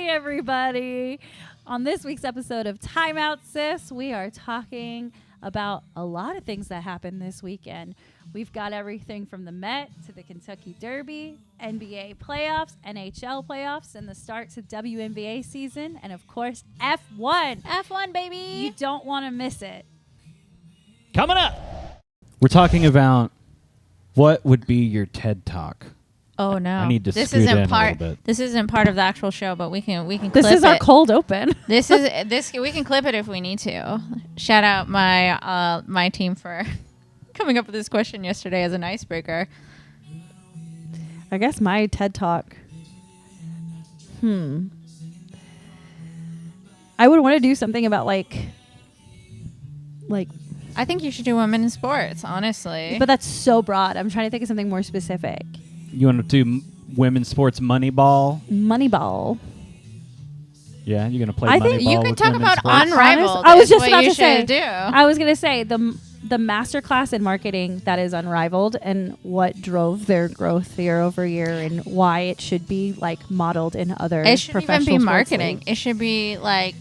Hey, everybody. On this week's episode of TIMEOUT Sis, we are talking about a lot of things that happened this weekend. We've got everything from the Met to the Kentucky Derby, NBA playoffs, NHL playoffs, and the start to WNBA season, and of course, F1. F1, baby. You don't want to miss it. Coming up, we're talking about what would be your TED Talk. Oh no! I need to this scoot isn't in part. A little bit. This isn't part of the actual show, but we can. This This is our cold open. This is this. We can clip it if we need to. Shout out my team for coming up with this question yesterday as an icebreaker. I guess my TED Talk. I would want to do something about like. I think you should do women in sports, honestly. But that's so broad. I'm trying to think of something more specific. You want to do women's sports Moneyball? Moneyball. Yeah, you're gonna play. I Moneyball think you can with talk women's about sports? Unrivaled. I was is just what about you to say. should do. I was gonna say the masterclass in marketing that is Unrivaled and what drove their growth year over year and why it should be like modeled in other. It should even professional be sports marketing. leagues. It should be like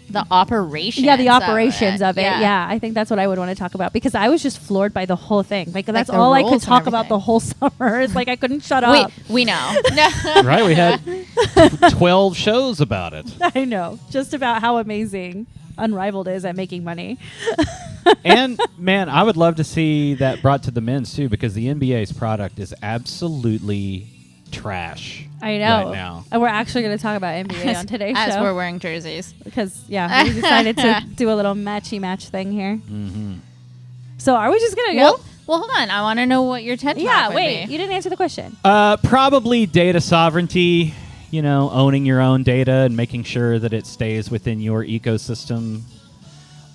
the operations. Yeah, the operations of it. Yeah. Yeah, I think that's what I would want to talk about because I was just floored by the whole thing. Like that's the all I could rules and talk about everything. the whole summer. It's like I couldn't shut up. We know. Right, we had 12 shows about it. I know, just about how amazing Unrivaled is at making money. And man, I would love to see that brought to the men's too, because the NBA's product is absolutely trash. I know. Right now. And we're actually going to talk about NBA on today's As show. we're wearing jerseys. Because, yeah, we decided to do a little matchy-match thing here. Mm-hmm. So are we just going to go? Well, hold on. I want to know what your TED Talk would wait. be. You didn't answer the question. Probably data sovereignty. You know, owning your own data and making sure that it stays within your ecosystem.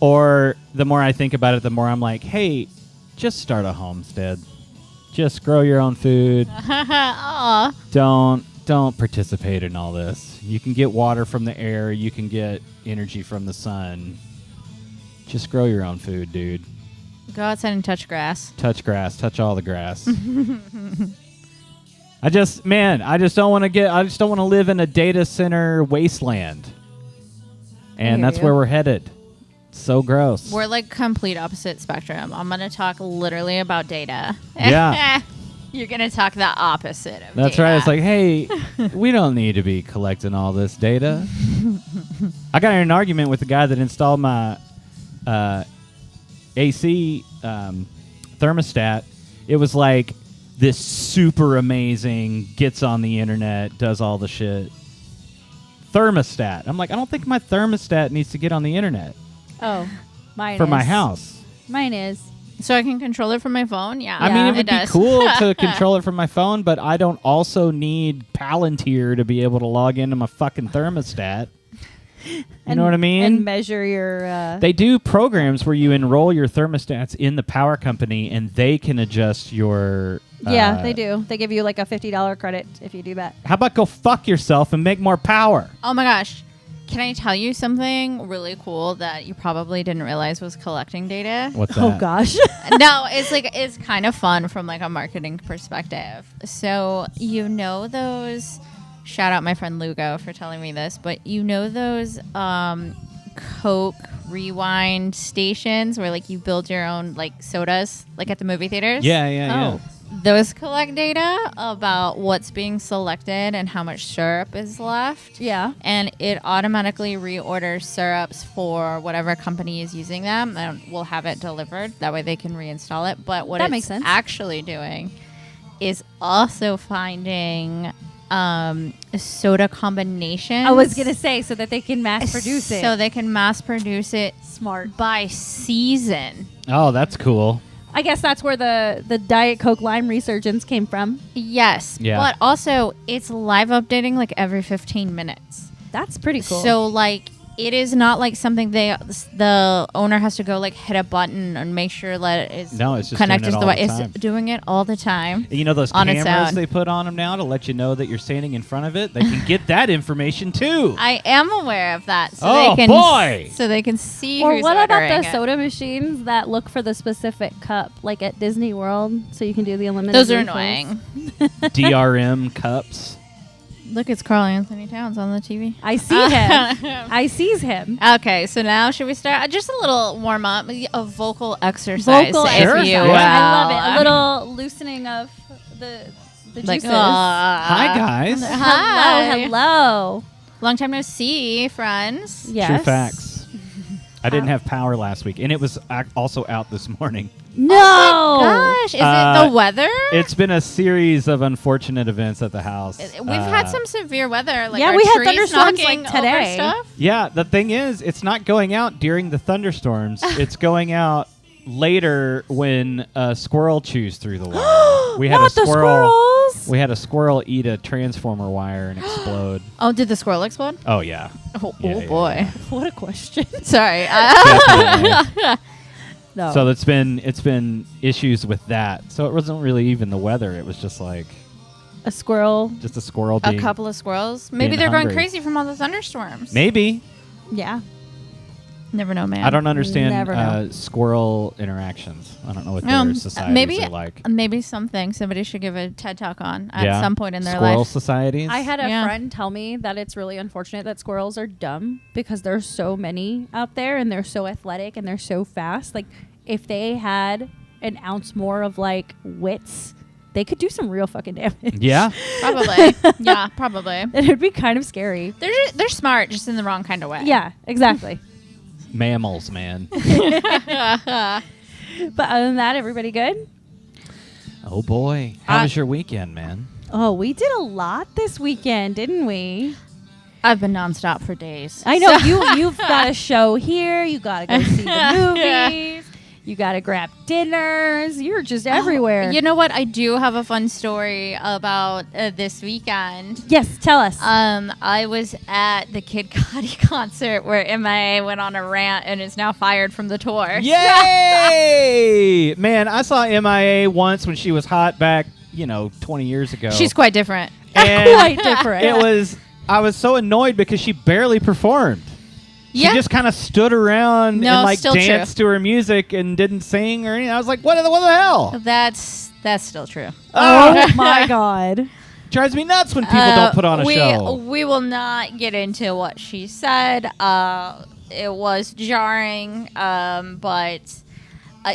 Or the more I think about it, the more I'm like, hey, just start a homestead. Just grow your own food. Aw. Don't participate in all this. You can get water from the air. You can get energy from the sun. Just grow your own food, dude. Go outside and touch grass. Touch grass. Touch all the grass. I just don't want to live in a data center wasteland. And that's where we're headed. So gross. We're like complete opposite spectrum. I'm going to talk literally about data. Yeah. You're going to talk the opposite of That's data. right. It's like, hey, we don't need to be collecting all this data. I got in an argument with the guy that installed my AC thermostat. It was like this super amazing, gets on the internet, does all the shit thermostat. I'm like, I don't think my thermostat needs to get on the internet. Oh, mine for is. my house. Mine is. So I can control it from my phone? Yeah. I mean, it would be does. cool to control it from my phone, but I don't also need Palantir to be able to log into my fucking thermostat. You know what I mean? And measure your... They do programs where you enroll your thermostats in the power company, and they can adjust your... yeah, they do. They give you like a $50 credit if you do that. How about go fuck yourself and make more power? Oh my gosh. Can I tell you something really cool that you probably didn't realize was collecting data? What's that? Oh, gosh. No, it's kind of fun from like a marketing perspective. So you know those, shout out my friend Lugo for telling me this, but you know those Coke rewind stations where like you build your own like sodas like at the movie theaters? Yeah. Those collect data about what's being selected and how much syrup is left. Yeah. And it automatically reorders syrups for whatever company is using them, and we'll have it delivered. That way they can reinstall it. But what That it's makes sense. actually doing is also finding soda combinations. I was going to say so that they can mass produce it. So they can mass produce it Smart. by season. Oh, that's cool. I guess that's where the Diet Coke lime resurgence came from. Yes. Yeah. But also, it's live updating like every 15 minutes. That's pretty cool. So, like, it is not like something the owner has to go like hit a button and make sure that it's It's just connected to doing it the all way. the time. It's doing it all the time. You know those On its cameras own. they put on them now to let you know that you're standing in front of it? They can get that information too. I am aware of that. So Oh, they can, boy! So they can see or who's what about ordering the it. soda machines that look for the specific cup, like at Disney World, so you can do the unlimited Those are refills? annoying. DRM cups. Look, it's Carl Anthony Towns on the TV. I see him. I sees him. Okay, so now should we start? Just a little warm up, a vocal exercise. Vocal if exercise. you I will. love it. A little loosening of the Like, juices. Hi, guys. Hi. Hello. Long time no see, friends. Yes. True facts. I didn't have power last week, and it was also out this morning. No. Gosh, is it the weather? It's been a series of unfortunate events at the house. We've had some severe weather. Like Yeah, our we had trees thunderstorms, knocking like, today. over stuff. Yeah, the thing is, it's not going out during the thunderstorms. It's going out later when a squirrel chews through the wire. We had Not a the squirrel. squirrels. We had a squirrel eat a transformer wire and explode. Oh, did the squirrel explode? Oh yeah. Oh, Yeah, boy. yeah. What a question. Sorry. Definitely. No. So it's been issues with that. So it wasn't really even the weather. It was just like a squirrel. just a squirrel A being couple of squirrels. Maybe being they're going hungry. crazy from all the thunderstorms. Maybe. Yeah. Never know, man. I don't understand Never know. squirrel interactions. I don't know what No, their societies maybe are like. maybe something somebody should give a TED talk on at Yeah. some point in their Squirrel life. societies. I had a Yeah. friend tell me that it's really unfortunate that squirrels are dumb because there's so many out there and they're so athletic and they're so fast. Like, if they had an ounce more of like wits, they could do some real fucking damage. Yeah. Probably. Yeah, probably. It'd be kind of scary. They're smart, just in the wrong kind of way. Yeah, exactly. Mammals, man. But other than that, everybody good? Oh boy. How was your weekend, man? Oh, we did a lot this weekend, didn't we? I've been nonstop for days. I know you've got a show here. You gotta go see the movies. You gotta grab dinners. You're just everywhere. You know what? I do have a fun story about this weekend. Yes, tell us. I was at the Kid Cudi concert where MIA went on a rant and is now fired from the tour. Yay! Man, I saw MIA once when she was hot back, 20 years ago. She's quite different. And Quite different. I was so annoyed because she barely performed. She Yeah. just kind of stood around No, and like still danced to her music and didn't sing or anything. I was like, what the hell? That's still true. Oh my god. Drives me nuts when people don't put on a show. We will not get into what she said. It was jarring, but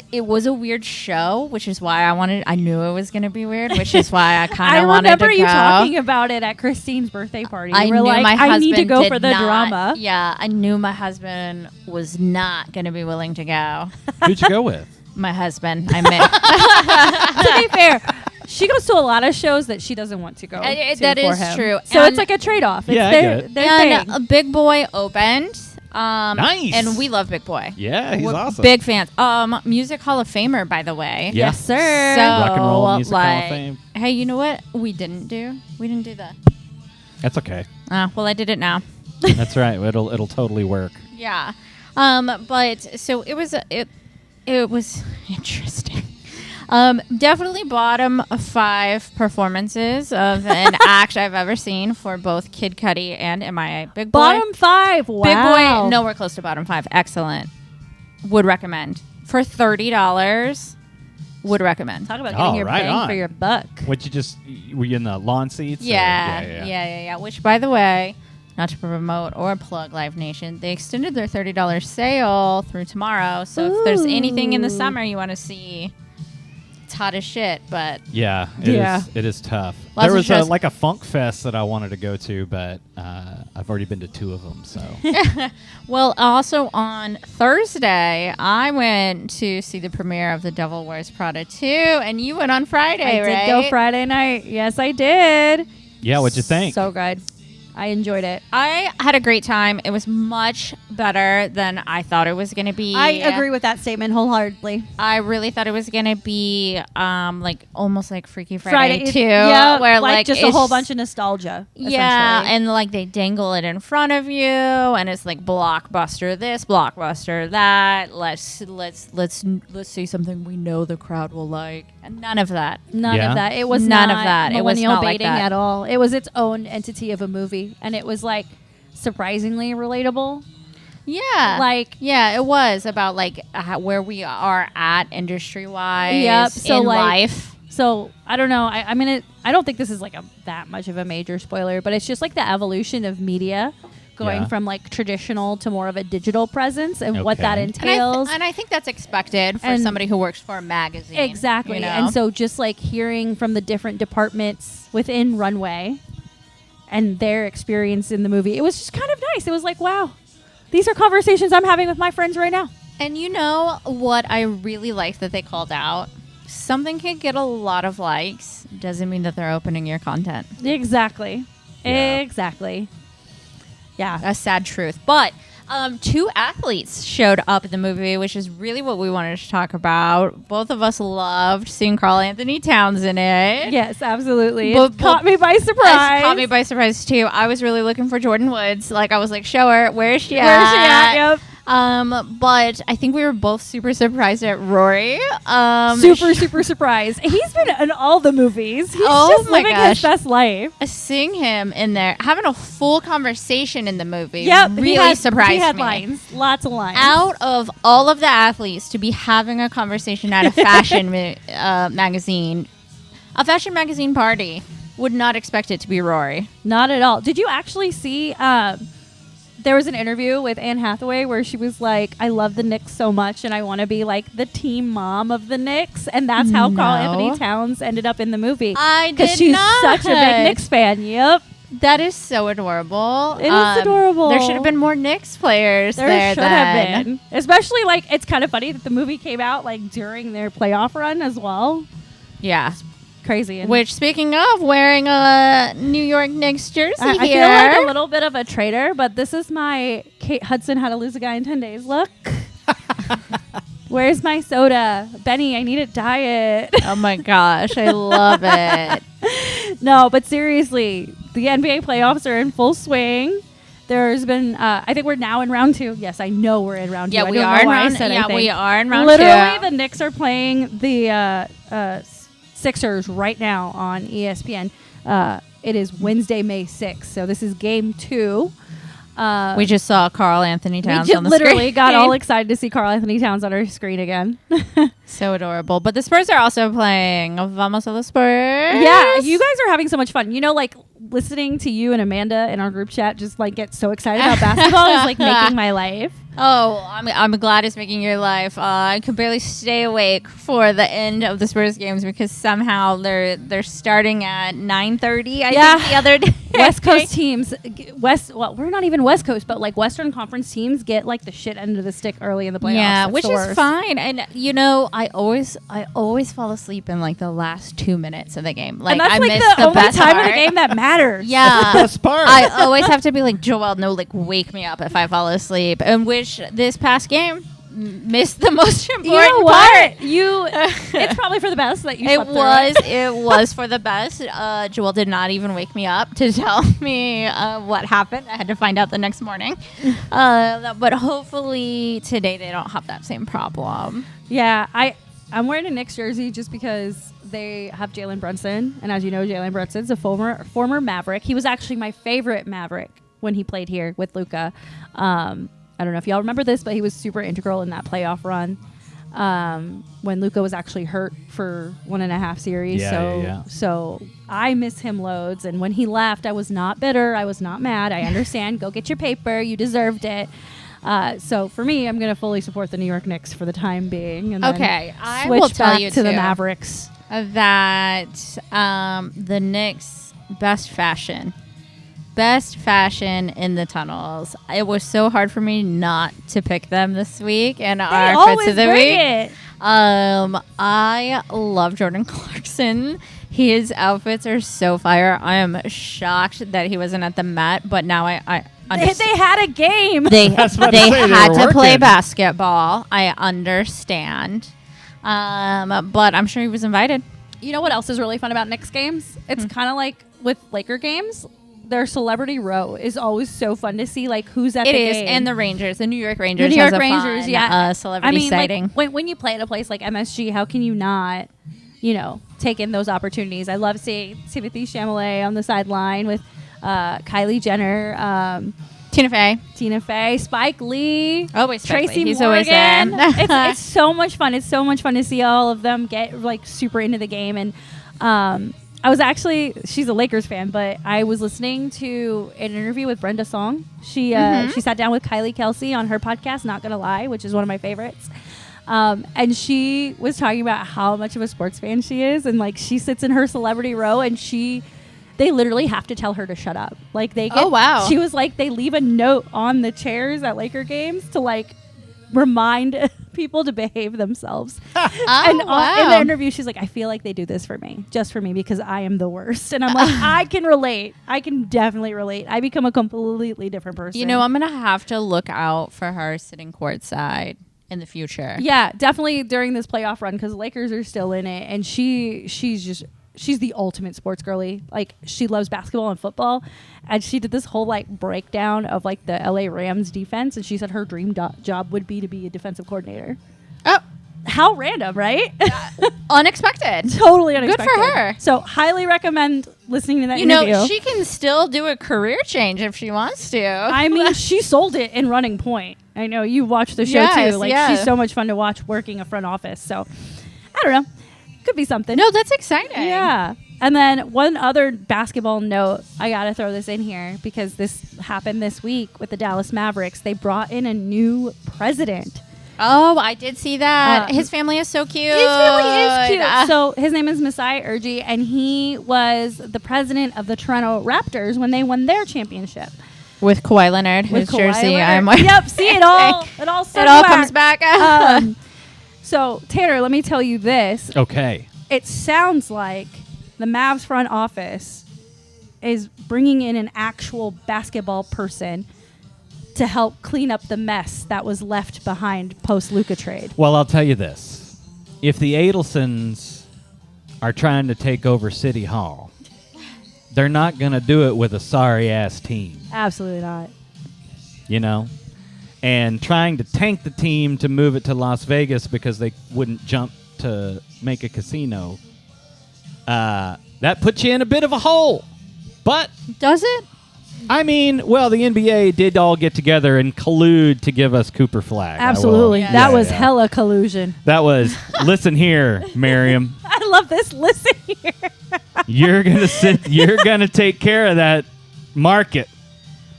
it was a weird show, which is why I knew it was going to be weird, which is why I kind of wanted to go. I remember you talking about it at Christine's birthday party. I You were knew like, my husband I need to go did for the not- drama. Yeah, I knew my husband was not going to be willing to go. Who'd you go with? My husband, I meant. To be fair, she goes to a lot of shows that she doesn't want to go to That for is him. true. So And- it's like a trade-off. It's Yeah, I their, get it. their And thing. a Big Boy opened. Nice. And we love Big Boy. Yeah, he's We're awesome. big fans. Music Hall of Famer, by the way. Yeah. Yes, sir. So, Rock and Roll Music Hall of like, Fame. Hey, you know what? We didn't do that. That's okay. Well, I did it now. That's right. It'll totally work. Yeah. But so it was interesting. Definitely bottom 5 performances of an act I've ever seen for both Kid Cudi and MIA. Big Boy. Bottom 5. Wow. Big Boy, nowhere close to bottom 5. Excellent. Would recommend. For $30, would recommend. Talk about Oh, getting your right bang on. for your buck. Were you in the lawn seats? or- Yeah. Which, by the way, not to promote or plug Live Nation, they extended their $30 sale through tomorrow. So if there's anything in the Ooh. summer you want to see, it's hot as shit. But Yeah, Yeah. it is tough. Lots There of was shows. like a funk fest that I wanted to go to, but I've already been to 2 of them. So well, also on Thursday, I went to see the premiere of The Devil Wears Prada 2, and you went on Friday, I right? did go Friday night. Yes, I did. yeah, what'd you think? So good. I enjoyed it. I had a great time. It was much better than I thought it was going to be. I agree with that statement wholeheartedly. I really thought it was going to be like almost like Freaky Friday, Friday 2. yeah, where like just a whole it's- bunch of nostalgia. Yeah, essentially. and like they dangle it in front of you, and it's like blockbuster this, blockbuster that. Let's see something we know the crowd will like, and none of that. None Yeah. of that. It was None of not that. It was millennial not like baiting that. at all. It was its own entity of a movie, and it was like surprisingly relatable. Yeah, Like- yeah, it was about like where we are at industry wise. Yep, so, in like, life. So I don't know. I don't think this is like that much of a major spoiler, but it's just like the evolution of media going from like traditional to more of a digital presence and what that entails. And I think that's expected for somebody who works for a magazine. Exactly. You know? And so just like hearing from the different departments within Runway and their experience in the movie, it was just kind of nice. It was like, wow, these are conversations I'm having with my friends right now. And you know what I really liked that they called out? Something can get a lot of likes. Doesn't mean that they're opening your content. Exactly. Yeah. Exactly. Yeah. A sad truth. But 2 athletes showed up in the movie, which is really what we wanted to talk about. Both of us loved seeing Karl Anthony Towns in it. Yes, absolutely. But- It caught me by surprise. It caught me by surprise, too. I was really looking for Jordan Woods. Like, I was like, show her. Where is she at? Where's she at? Yep. But I think we were both super surprised at Rory. Super surprised. He's been in all the movies. He's Oh just my living gosh. his best life. Seeing him in there, having a full conversation in the movie Yep. really surprised He had me. lines. Lots of lines. Out of all of the athletes to be having a conversation at a fashion magazine, a fashion magazine party, would not expect it to be Rory. Not at all. Did you actually see... there was an interview with Anne Hathaway where she was like, I love the Knicks so much and I want to be like the team mom of the Knicks. And that's how Karl Anthony Towns ended up in the movie. I Because did she's not. such a big Knicks fan. Yep. That is so adorable. It is adorable. There should have been more Knicks players there. There should have then. been. Especially like, it's kind of funny that the movie came out like during their playoff run as well. Yeah. Crazy. And Which, speaking of, wearing a New York Knicks jersey I feel here. like a little bit of a traitor, but this is my Kate Hudson How to Lose a Guy in 10 Days look. Where's my soda? Benny, I need a diet. Oh my gosh, I love it. No, but seriously, the NBA playoffs are in full swing. There's been, I think we're now in round 2. Yes, I know we're in round 2. Yeah, I we don't are know in why I round. said Yeah, anything. we are in round Literally, 2. the Knicks are playing the Sixers right now on ESPN. It is Wednesday, May 6th. So this is game 2. We just saw Karl Anthony Towns we on the literally screen. got all excited to see Karl Anthony Towns on our screen again. So adorable. But the Spurs are also playing. Vamos a los Spurs. Yeah, you guys are having so much fun. You know, like listening to you and Amanda in our group chat just like get so excited about basketball is like making my life. Oh, I'm glad it's making your life. I could barely stay awake for the end of the Spurs games because somehow they're starting at 9:30. I think the other day. West Coast teams, well, we're not even West Coast, but like Western Conference teams get like the shit end of the stick early in the playoffs. Yeah, That's which the is worst. fine. And you know, I always fall asleep in like the last 2 minutes of the game. Like And that's I like miss the only best time part. of the game that matters. Yeah, Best part. I always have to be like, Joel, no, like wake me up if I fall asleep. And which this past game missed the most important You know part. what? It's probably for the best that you It slept through it. was for the best. Joel did not even wake me up to tell me what happened. I had to find out the next morning. But hopefully today they don't have that same problem. Yeah, I'm wearing a Knicks jersey just because they have Jalen Brunson, and as you know, Jalen Brunson's a former Maverick. He was actually my favorite Maverick when he played here with Luka. I don't know if y'all remember this, but he was super integral in that playoff run when Luka was actually hurt for 1.5 series. So I miss him loads. And when he left, I was not bitter. I was not mad. I understand. Go get your paper. You deserved it. So for me, I'm going to fully support the New York Knicks for the time being. And Okay, then I switch will tell back you to the too. Mavericks. That the Knicks best fashion in the tunnels. It was so hard for me not to pick them this week in our outfits of the week. It. I love Jordan Clarkson. His outfits are so fire. I am shocked that he wasn't at the Met, but now I understand. They had a game. They I was about to say, they had were to play working. basketball. I understand. But I'm sure he was invited. You know what else is really fun about Knicks games? It's kind of like with Laker games. Their celebrity row is always so fun to see, like who's at It the is, game. and the Rangers, the New York The Rangers, New York has a Rangers, fun, yeah. celebrity sighting. Like, when you play at a place like MSG, how can you not, take in those opportunities? I love seeing Timothy Chalamet on the sideline with Kylie Jenner. Tina Fey. Spike Lee. Always Spike Tracy Lee. He's Morgan. always there. It's so much fun. It's so much fun to see all of them get like super into the game. And I was actually, she's a Lakers fan, but I was listening to an interview with Brenda Song. She sat down with Kylie Kelsey on her podcast, Not Gonna Lie, which is one of my favorites. And she was talking about how much of a sports fan she is. And like she sits in her celebrity row and they literally have to tell her to shut up. Like they get, Oh, wow. She was like, they leave a note on the chairs at Laker games to like remind people to behave themselves. And in the interview, she's like, I feel like they do this for me, just for me, because I am the worst. And I'm like, I can relate. I can definitely relate. I become a completely different person. You know, I'm going to have to look out for her sitting courtside in the future. Yeah, definitely during this playoff run, because the Lakers are still in it. And she's the ultimate sports girly. Like, she loves basketball and football. And she did this whole like breakdown of like the LA Rams defense. And she said her dream job would be to be a defensive coordinator. Oh, how random, right? unexpected. Totally unexpected. Good for her. So highly recommend listening to that You interview. know, she can still do a career change if she wants to. I mean, she sold it in Running Point. I know you watched the show Yes, too. Like, yeah. she's so much fun to watch working a front office. So I don't know. Could be something. No, that's exciting. Yeah. And then one other basketball note, I got to throw this in here because this happened this week with the Dallas Mavericks. They brought in a new president. Oh, I did see that. His family is so cute. His family is cute. So his name is Masai Ujiri, and he was the president of the Toronto Raptors when they won their championship. With Kawhi Leonard, whose Kawhi jersey Leonard. I'm wearing. Yep, see it all. It all comes back. So Tanner, let me tell you this. Okay. It sounds like the Mavs front office is bringing in an actual basketball person to help clean up the mess that was left behind post Luka trade. Well, I'll tell you this. If the Adelsons are trying to take over City Hall, they're not going to do it with a sorry-ass team. Absolutely not. You know? And trying to tank the team to move it to Las Vegas because they wouldn't jump to make a casino, that puts you in a bit of a hole. But Does it? I mean, well, the NBA did all get together and collude to give us Cooper Flag. Absolutely. Yeah. That was hella collusion. That was, listen here, Miriam. I love this. Listen here. You're gonna take care of that market.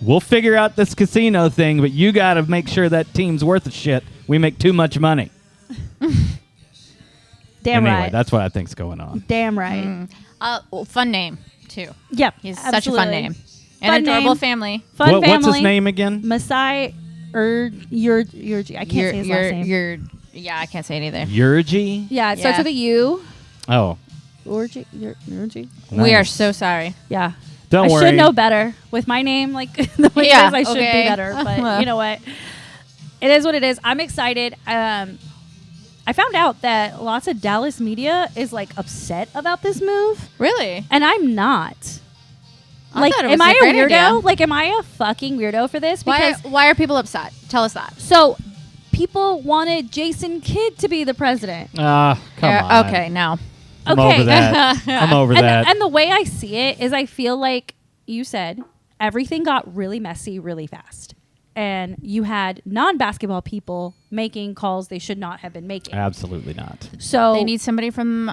We'll figure out this casino thing, but you got to make sure that team's worth a shit. We make too much money. Damn anyway, right. that's what I think's going on. Damn right. Fun name, too. Yep. He's absolutely. such a fun name. And Fun adorable name. family. Fun family. What's his name again? Masai Ujiri. I can't say his last name. Yeah, I can't say it either. Yurgi? Yeah, it starts Yeah. with a U. Oh. Ujiri. We are Nice. so sorry. Yeah. Don't I worry. should know better. With my name, like the way Yeah, it is, I should okay. be better. But you know what? It is what it is. I'm excited. I found out that lots of Dallas media is like upset about this move, Really? and I'm not. I Like, thought it am was a I a great weirdo? idea. Like, am I a fucking weirdo for this? Because Why are people upset? Tell us that. so people wanted Jason Kidd to be the president. Come on. Okay, no. I'm Okay. over that. I'm over And, that. and the way I see it is I feel like you said everything got really messy really fast. And you had non-basketball people making calls they should not have been making. Absolutely not. So They need somebody from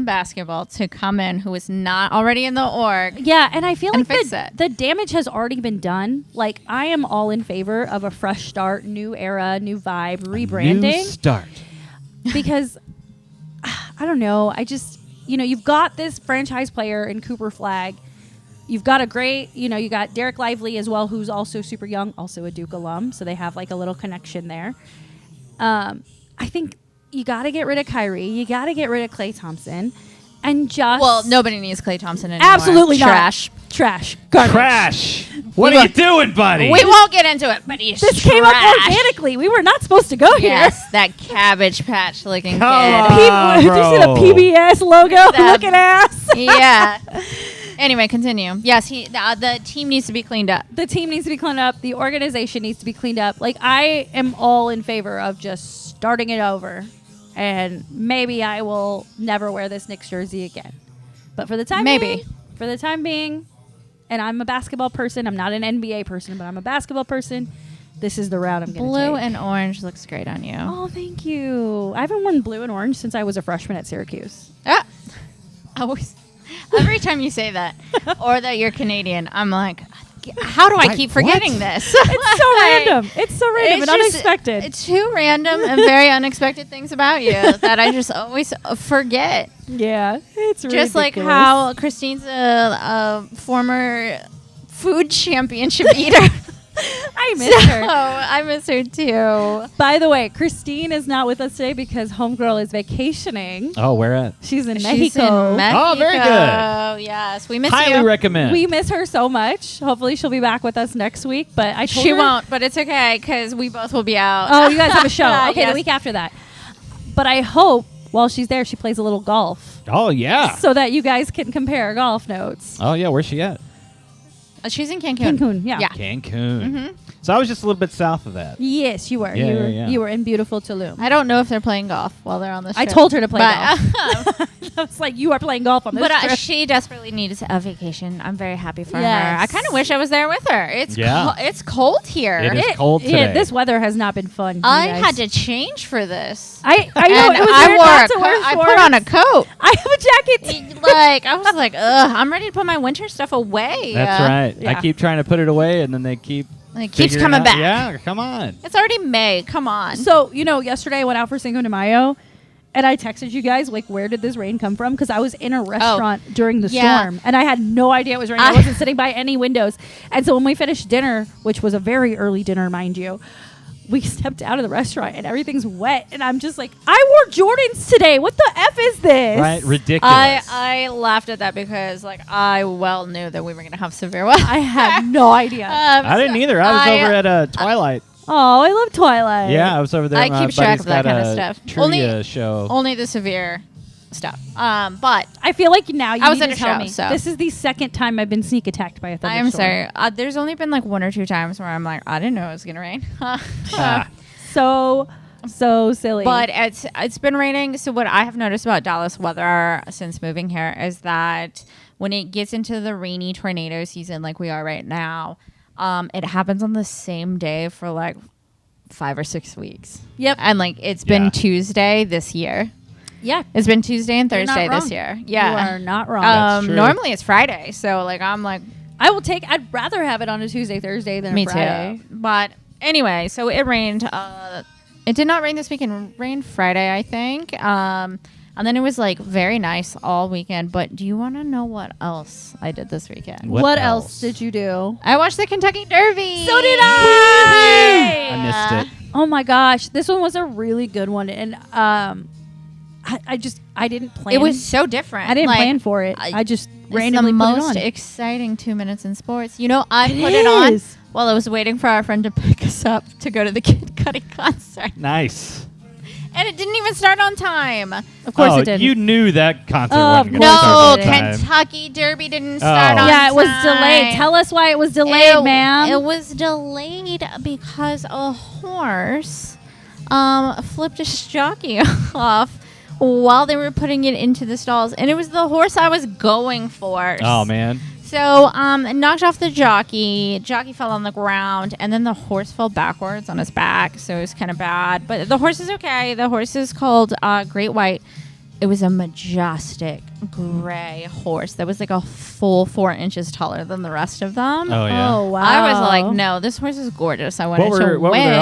basketball to come in who is not already in the org. yeah, and I feel And like fix it. the damage has already been done. Like, I am all in favor of a fresh start, new era, new vibe, New rebranding. start. Because I don't know. I just, you've got this franchise player in Cooper Flag. You've got a great, you got Derek Lively as well, who's also super young, also a Duke alum. So they have like a little connection there. I think you got to get rid of Kyrie. You got to get rid of Klay Thompson. And just. Well, nobody needs Klay Thompson anymore. Absolutely not. Trash. Garbage. Trash. What are you doing, buddy? We won't get into it, but he's This trash. came up organically. We were not supposed to go here. Yes, that Cabbage Patch looking kid. Come Did on. you see the Bro. PBS logo That- looking ass? Yeah. Anyway, continue. Yes, the team needs to be cleaned up. The team needs to be cleaned up. The organization needs to be cleaned up. Like, I am all in favor of just starting it over. And maybe I will never wear this Knicks jersey again. But for the time Maybe. being, and I'm a basketball person. I'm not an NBA person, but I'm a basketball person. This is the route I'm going to take. Blue and orange looks great on you. Oh, thank you. I haven't worn blue and orange since I was a freshman at Syracuse. Ah. Always. Every time you say that or that you're Canadian, I'm like, how do I keep forgetting this? It's so random. It's so random and unexpected. It's two random and very unexpected things about you that I just always forget. Yeah, it's ridiculous. Just like how Christine's a former food championship eater. I miss her. I miss her too. By the way, Christine is not with us today because homegirl is vacationing. Oh, where at? She's in She's Mexico. in Mexico. Oh, very good. Yes, we miss Highly you. recommend. We miss her so much. Hopefully she'll be back with us next week. But I told She her won't, but it's okay because we both will be out. Oh, you guys have a show. Okay, Yes. the week after that. But I hope while she's there, she plays a little golf Oh, yeah. so that you guys can compare golf notes. Oh, yeah. Where's she at? She's in Cancun. Cancun, yeah. Cancun. Mhm. So I was just a little bit south of that. Yes, you were. Yeah, You were in beautiful Tulum. I don't know if they're playing golf while they're on this I trip. told her to play But- golf. I was like, you are playing golf on this But trip. she desperately needs a vacation. I'm very happy for her. Yes. I kind of wish I was there with her. It's Yeah. it's cold here. It is cold today. This weather has not been fun. you I guys. had to change for this. I know. And It was I weird wore not a to wear coat. I put on a shorts. coat. I have a jacket. Like I was like, ugh, I'm ready to put my winter stuff away. That's right. Yeah. I keep trying to put it away, and then they keep It keeps figuring coming out- back. Yeah, come on. It's already May. Come on. So, yesterday I went out for Cinco de Mayo, and I texted you guys, like, where did this rain come from? Because I was in a restaurant during the Yeah. storm, and I had no idea it was raining. I wasn't sitting by any windows. And so when we finished dinner, which was a very early dinner, mind you, we stepped out of the restaurant, and everything's wet. And I'm just like, I wore Jordans today. What the F is this? Right? Ridiculous. I laughed at that because like I well knew that we were gonna have severe weather. I had no idea. I didn't either. I was over at Twilight. Oh, I love Twilight. Yeah, I was over there. I My keep track buddy's of that got kind of a stuff. trivia show. only the severe stuff. But I feel like now you I was need at to a tell show, me. so. This is the second time I've been sneak attacked by a thunderstorm. I'm sorry. There's only been like one or two times where I'm like, I didn't know it was gonna rain. Ah. So silly. But it's been raining. So what I have noticed about Dallas weather since moving here is that when it gets into the rainy tornado season, like we are right now, it happens on the same day for like 5 or 6 weeks. Yep. And like it's Yeah. been Tuesday this year. Yeah. It's been Tuesday and You're not Thursday this wrong. year. You Yeah. are not wrong. That's true. Normally it's Friday. So like I'm like, I'd rather have it on a Tuesday, Thursday than me a Friday. too. But anyway, so it rained. It did not rain this weekend. It rained Friday, I think. And then it was like very nice all weekend. But do you want to know what else I did this weekend? What else else? did you do? I watched the Kentucky Derby. So did I. I missed it. Oh my gosh, this one was a really good one, and I didn't plan. It was so different. I didn't Like, plan for it. I just It's randomly the put it most on. exciting 2 minutes in sports. You know, I It put it on is. while I was waiting for our friend to pick us up to go to the Kid Cudi concert, Nice. and it didn't even start on time. Of course it did. You knew that concert Oh, wasn't of going to course No, start on time. Kentucky Derby didn't start Oh. on Yeah, it was time. delayed. Tell us why it was delayed, ma'am. It was delayed because a horse flipped his jockey off while they were putting it into the stalls, and it was the horse I was going for. Oh, man. So, it knocked off the jockey. Jockey fell on the ground, and then the horse fell backwards on his back. So it was kind of bad. But the horse is okay. The horse is called Great White. It was a majestic gray horse that was like a full 4 inches taller than the rest of them. Oh, yeah. Oh wow! I was like, no, this horse is gorgeous. I wanted to what were win. their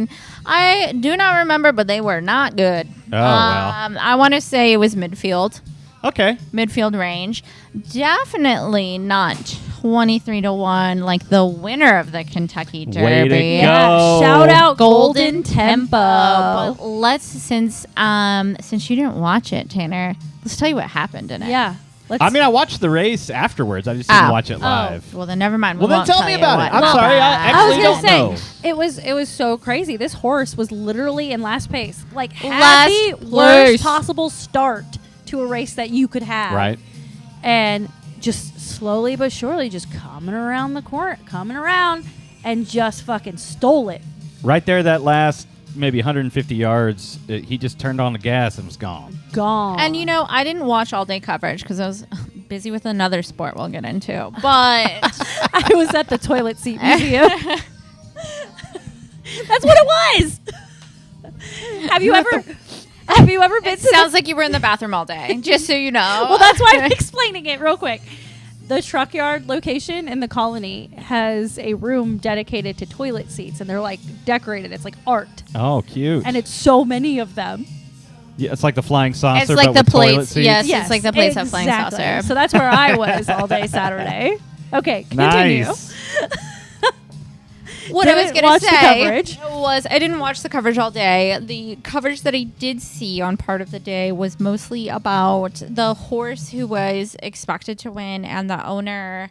odds? I do not remember, but they were not good. Oh, wow. I want to say it was midfield Okay. range. Definitely not 23-1 like the winner of the Kentucky Derby. Way to go. Yeah, shout out Golden Tempo. But let's since you didn't watch it, Tanner, let's tell you what happened in it. Yeah. Let's, I mean, I watched the race afterwards. I just didn't watch it live. Well, then never mind. Well, We then won't tell me you about what it. I'm happened. sorry. I I was actually gonna don't say know. it was so crazy. This horse was literally in last place, like had Last the place. worst possible start to a race that you could have. Right. And just slowly but surely, just coming around the corner, and just fucking stole it. Right there, that last maybe 150 yards, he just turned on the gas and was gone. Gone. And you know, I didn't watch all day coverage because I was busy with another sport we'll get into. But I was at the toilet seat museum. That's what it was. Have you ever been it to sounds like you were in the bathroom all day, just so you know. Well, that's why I'm explaining it real quick. The truck yard location in the Colony has a room dedicated to toilet seats, and they're like decorated. It's like art, Oh, cute. and it's so many of them. Yeah, it's like the flying saucer. It's like but the with toilet plates. seats. Yes, it's like the plates of flying exactly. saucer. So that's where I was all day Saturday. Okay, continue. Nice. What I was Didn't going watch to the say coverage. was I didn't watch the coverage all day. The coverage that I did see on part of the day was mostly about the horse who was expected to win and the owner.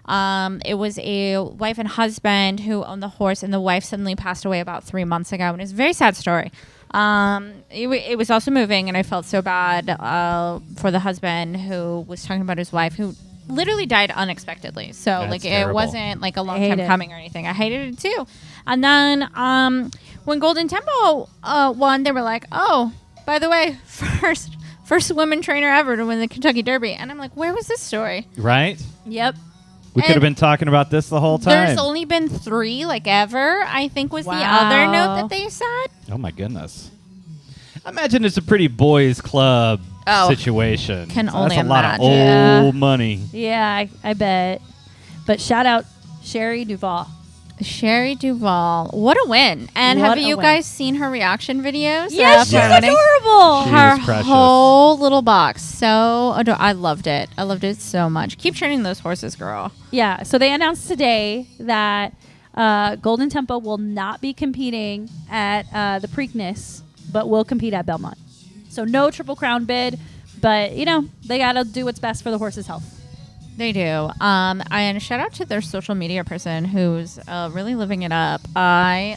It was a wife and husband who owned the horse, and the wife suddenly passed away about 3 months ago. And it's a very sad story. It was also moving, and I felt so bad for the husband who was talking about his wife who literally died unexpectedly. So That's like terrible. it wasn't like a long hate time it. coming or anything. I hated it too. And then when Golden Tempo won, they were like, "Oh, by the way, first women trainer ever to win the Kentucky Derby." And I'm like, "Where was this story?" Right? Yep. We could have been talking about this the whole time. There's only been 3 like ever, I think was the Wow. other note that they said. Oh, my goodness. I imagine it's a pretty boys' club situation. Can So only that's a lot of imagine. old money. Yeah, I bet. But shout out Sherry Duval. Sherry Duval, what a win! And What have a you win. guys seen her reaction videos? Yes, she's for winning? adorable. She Her is precious. whole little box, so I loved it. I loved it so much. Keep training those horses, girl. Yeah, so they announced today that Golden Tempo will not be competing at the Preakness, but will compete at Belmont. So no Triple Crown bid, but, they got to do what's best for the horse's health. They do. And shout out to their social media person who's really living it up. I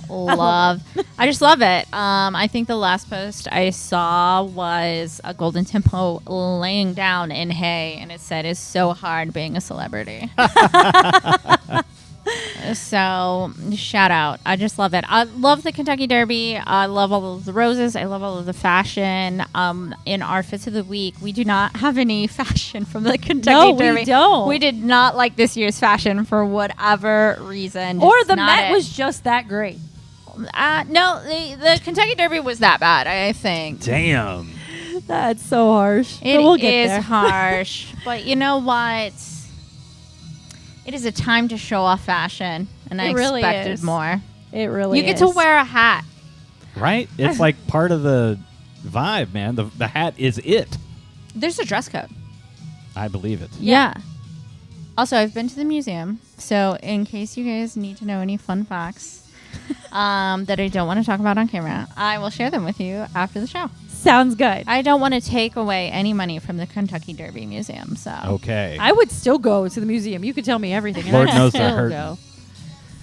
just love it. I think the last post I saw was a Golden Tempo laying down in hay, and it said, "It's so hard being a celebrity." So shout out. I just love it. I love the Kentucky Derby. I love all of the roses. I love all of the fashion. In our Fits of the Week, we do not have any fashion from the Kentucky Derby. We don't. We did not like this year's fashion for whatever reason. Or Just the not Met it. was just that great. No, the Kentucky Derby was that bad, I think. Damn. That's so harsh. It but we'll get is there. harsh. But you know what? It is a time to show off fashion, and I It really expected is. more. It really You get is. to wear a hat. Right? It's like part of the vibe, man. The hat is it. There's a dress code. I believe it. Yeah. Also, I've been to the museum, so in case you guys need to know any fun facts that I don't want to talk about on camera, I will share them with you after the show. Sounds good. I don't want to take away any money from the Kentucky Derby Museum, so. Okay. I would still go to the museum. You could tell me everything. and Lord I'd knows they're still hurting. go.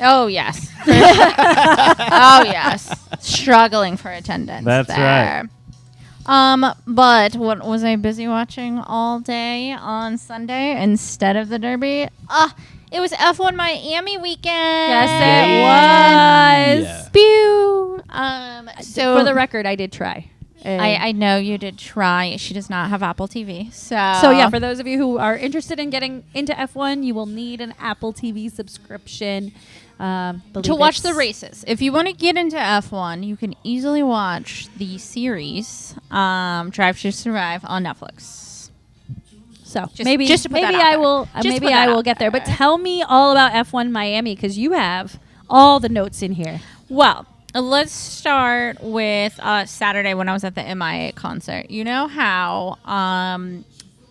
Oh, yes. Oh, yes. Struggling for attendance. That's there. Right. But what was I busy watching all day on Sunday instead of the Derby? It was F1 Miami weekend. Yes, it was. Yeah. Pew. So For the record, I did try. And I know you did try. She does not have Apple TV. So yeah, for those of you who are interested in getting into F1, you will need an Apple TV subscription to watch the races. If you want to get into F1, you can easily watch the series Drive to Survive on Netflix. So Just- maybe just to put that maybe out I there. will Just maybe put that I will out get there. But there. tell me all about F1 Miami because you have all the notes in here. Well, let's start with Saturday when I was at the MIA concert. You know how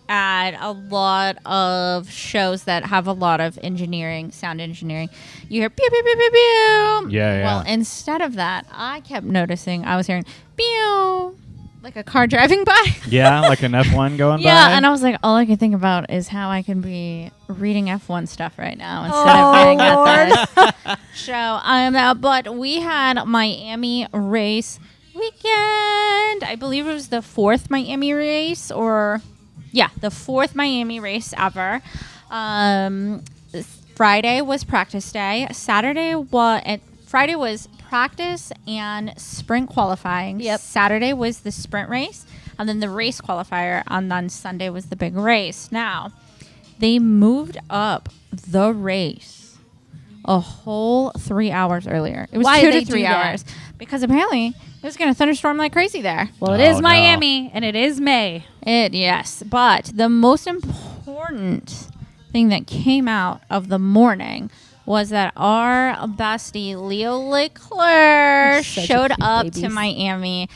at a lot of shows that have a lot of engineering, sound engineering, you hear pew, pew, pew, pew, pew. Yeah. Well, instead of that, I kept noticing I was hearing pew, like a car driving by. Yeah, like an F1 going by. Yeah, and I was like, all I can think about is how I can be reading F1 stuff right now instead of being at this show. But we had Miami race weekend. I believe it was the 4th Miami race, the 4th Miami race ever. Friday was practice day. Friday was practice and sprint qualifying. Yep. Saturday was the sprint race, and then the race qualifier, and then Sunday was the big race. Now, They moved up the race a whole 3 hours earlier. It was Why 2 did to they 3 do that? hours because apparently it was going to thunderstorm like crazy there. Well, it Oh, is no. Miami, and it is May. Yes, but the most important thing that came out of the morning was that our bestie Leo Leclerc Such a showed cute up babies. to Miami.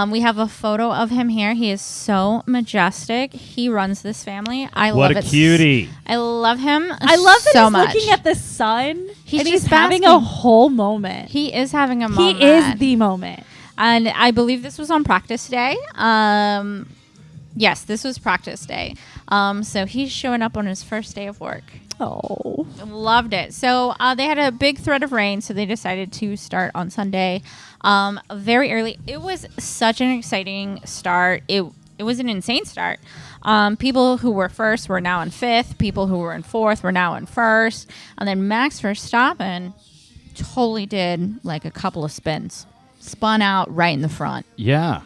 We have a photo of him here. He is so majestic. He runs this family. I What love a it. cutie. I love him. I love that so he's much. looking at the sun, He's and he's just having a basking. whole moment. He is having a moment. He is the moment. And I believe this was on practice day. Yes, this was practice day. So he's showing up on his first day of work. Oh. Loved it. So they had a big threat of rain, so they decided to start on Sunday very early. It was such an exciting start. It was an insane start. People who were first were now in fifth. People who were in fourth were now in first. And then Max Verstappen totally did like a couple of spins. Spun out right in the front. Yeah.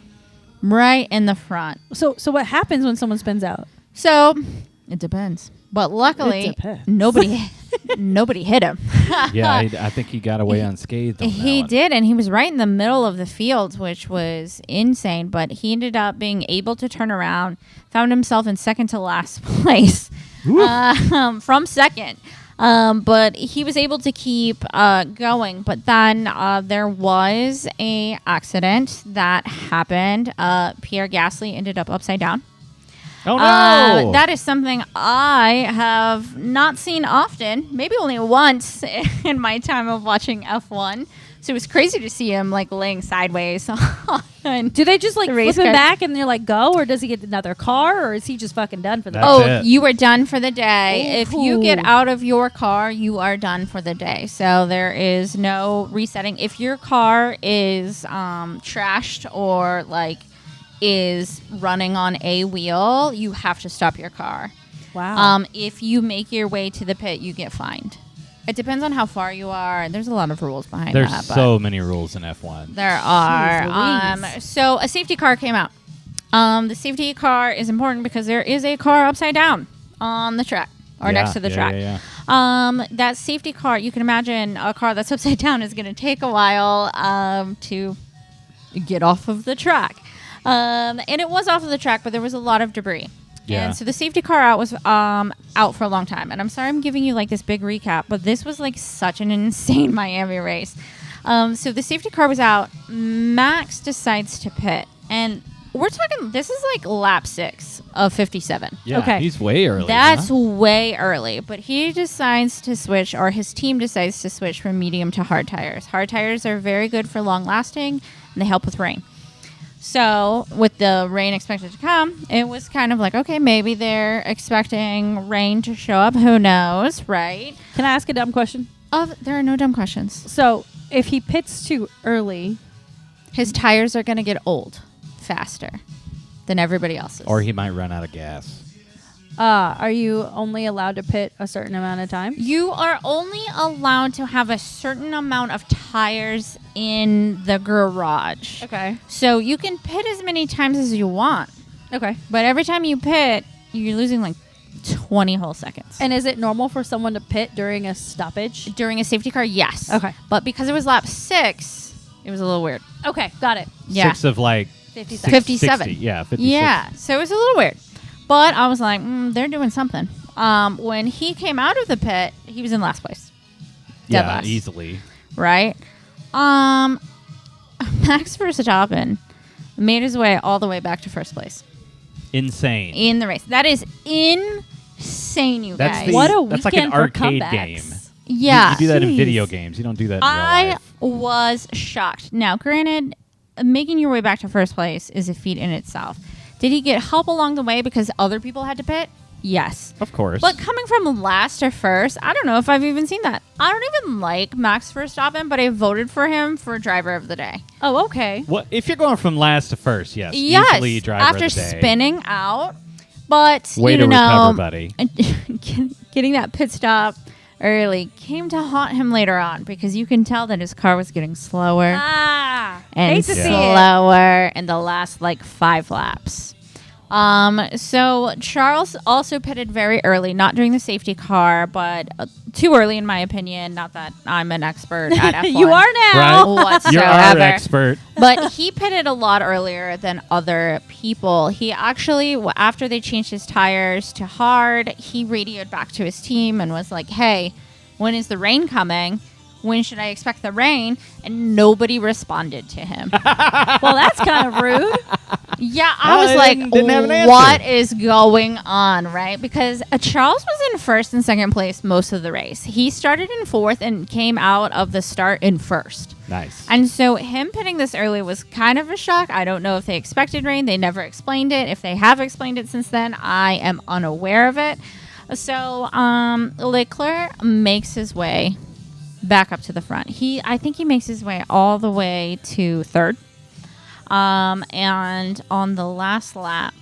Right in the front. So what happens when someone spins out? So it depends. But It luckily, depends. nobody hit him. Yeah, I think he got away unscathed on that He one. did, and he was right in the middle of the field, which was insane. But he ended up being able to turn around, found himself in second to last place from second. But he was able to keep going. But then there was a accident that happened. Pierre Gasly ended up upside down. Oh, no. That is something I have not seen often, maybe only once in my time of watching F1. So it was crazy to see him like laying sideways. And Do they just like The flip race him car- back and they're like, go? Or does he get another car? Or is he just fucking done for the That's oh, it. you are done for the day. If you get Ooh. out of your car, you are done for the day. So there is no resetting. If your car is trashed or like is running on a wheel, you have to stop your car. Wow. If you make your way to the pit, you get fined. It depends on how far you are. There's a lot of rules behind There's that. so many rules in F1. There are. Jeez Louise. So a safety car came out. The safety car is important because there is a car upside down on the track or next to the track. Yeah. That safety car, you can imagine a car that's upside down is going to take a while to get off of the track. And it was off of the track, but there was a lot of debris. Yeah. And so the safety car out was out for a long time. And I'm sorry I'm giving you like this big recap, but this was like such an insane Miami race. So the safety car was out. Max decides to pit. And we're talking, this is like lap 6 of 57. Yeah, Okay. he's way early. That's huh? way early. But he decides to switch, or his team decides to switch from medium to hard tires. Hard tires are very good for long lasting, and they help with rain. So with the rain expected to come, it was kind of like, okay, maybe they're expecting rain to show up. Who knows, right? Can I ask a dumb question? There are no dumb questions. So if he pits too early, His tires are going to get old faster than everybody else's. Or he might run out of gas. are you only allowed to pit a certain amount of time? You are only allowed to have a certain amount of tires in the garage. Okay. So you can pit as many times as you want. Okay. But every time you pit, you're losing like 20 whole seconds. And is it normal for someone to pit during a stoppage? During a safety car, yes. Okay. But because it was lap 6, it was a little weird. Okay, got it. Yeah. 6 of like 50 six- seconds. 57. 60. Yeah, 56. Yeah. So it was a little weird. But I was like, they're doing something. When he came out of the pit, he was in last place. Dead Yeah, last. easily. Right? Max Verstappen made his way all the way back to first place Insane. in the race. That is insane, you That's guys. the- What a That's like an weekend for arcade comebacks. game. Yeah. You do that in Jeez. video games. You don't do that in real I life. was shocked. Now, granted, making your way back to first place is a feat in itself. Did he get help along the way because other people had to pit? Yes. Of course. But coming from last to first, I don't know if I've even seen that. I don't even like Max Verstappen, but I voted for him for driver of the day. Oh, okay. What if you're going from last to first? Yes. Yes, Easily driver after of the day. spinning out. But, Way you to know, recover, buddy. getting that pit stop early came to haunt him later on because you can tell that his car was getting slower Ah. and hate to see it. slower in the last like 5 laps. So Charles also pitted very early, not during the safety car, but too early in my opinion. Not that I'm an expert at F1. You are now. Right? Whatsoever. You're our expert. But he pitted a lot earlier than other people. He actually, after they changed his tires to hard, he radioed back to his team and was like, hey, when is the rain coming? When should I expect the rain? And nobody responded to him. Well, that's kind of rude. Yeah, I was like, didn't have an answer. what is going on, right? Because Charles was in first and second place most of the race. He started in fourth and came out of the start in first. Nice. And so him pitting this early was kind of a shock. I don't know if they expected rain. They never explained it. If they have explained it since then, I am unaware of it. So Leclerc makes his way back up to the front. I think he makes his way all the way to third. And on the last lap,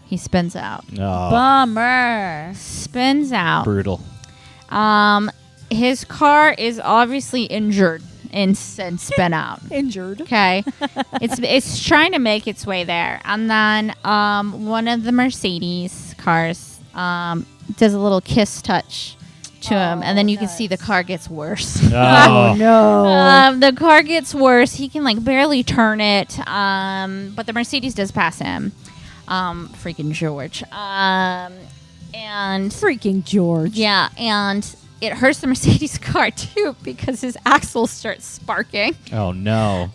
he spins out. Oh, Bummer. Spins out. brutal. His car is obviously injured and spin out. Injured. Okay. It's trying to make its way there. And then one of the Mercedes cars does a little kiss touch to him, and then you can see the car gets worse. Oh, No. The car gets worse. He can like barely turn it, but the Mercedes does pass him. Freaking George. And Freaking George. yeah, and it hurts the Mercedes car too because his axles start sparking. Oh, no.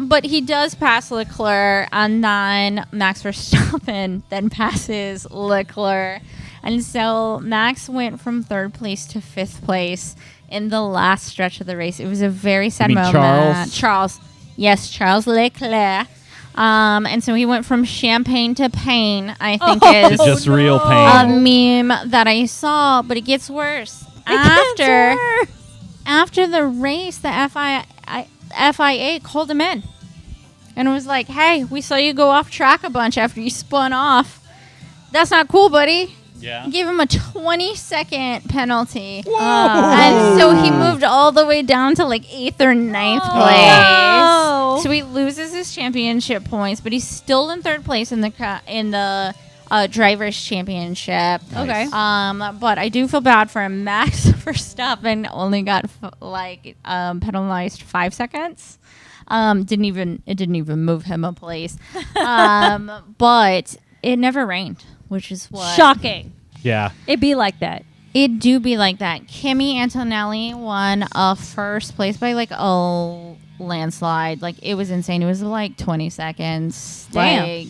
But he does pass Leclerc, and then Max Verstappen then passes Leclerc. And so Max went from third place to fifth place in the last stretch of the race. It was a very sad You mean moment. Charles? Yes, Charles Leclerc. And so he went from champagne to pain, I think is It's just real a pain. meme that I saw, but it gets worse. After the race, the FIA called him in and was like, hey, we saw you go off track a bunch after you spun off. That's not cool, buddy. Yeah. Gave him a 20-second penalty. And so he moved all the way down to like 8th or 9th place. No. So he loses his championship points, but he's still in third place in the drivers' championship. Nice. Okay. But I do feel bad for him. Max Verstappen only got penalized 5 seconds. It didn't even move him a place. But it never rained, which is what Shocking. Yeah. It'd be like that. it do be like that. Kimi Antonelli won first place by like a landslide. Like it was insane. It was like 20 seconds. Damn.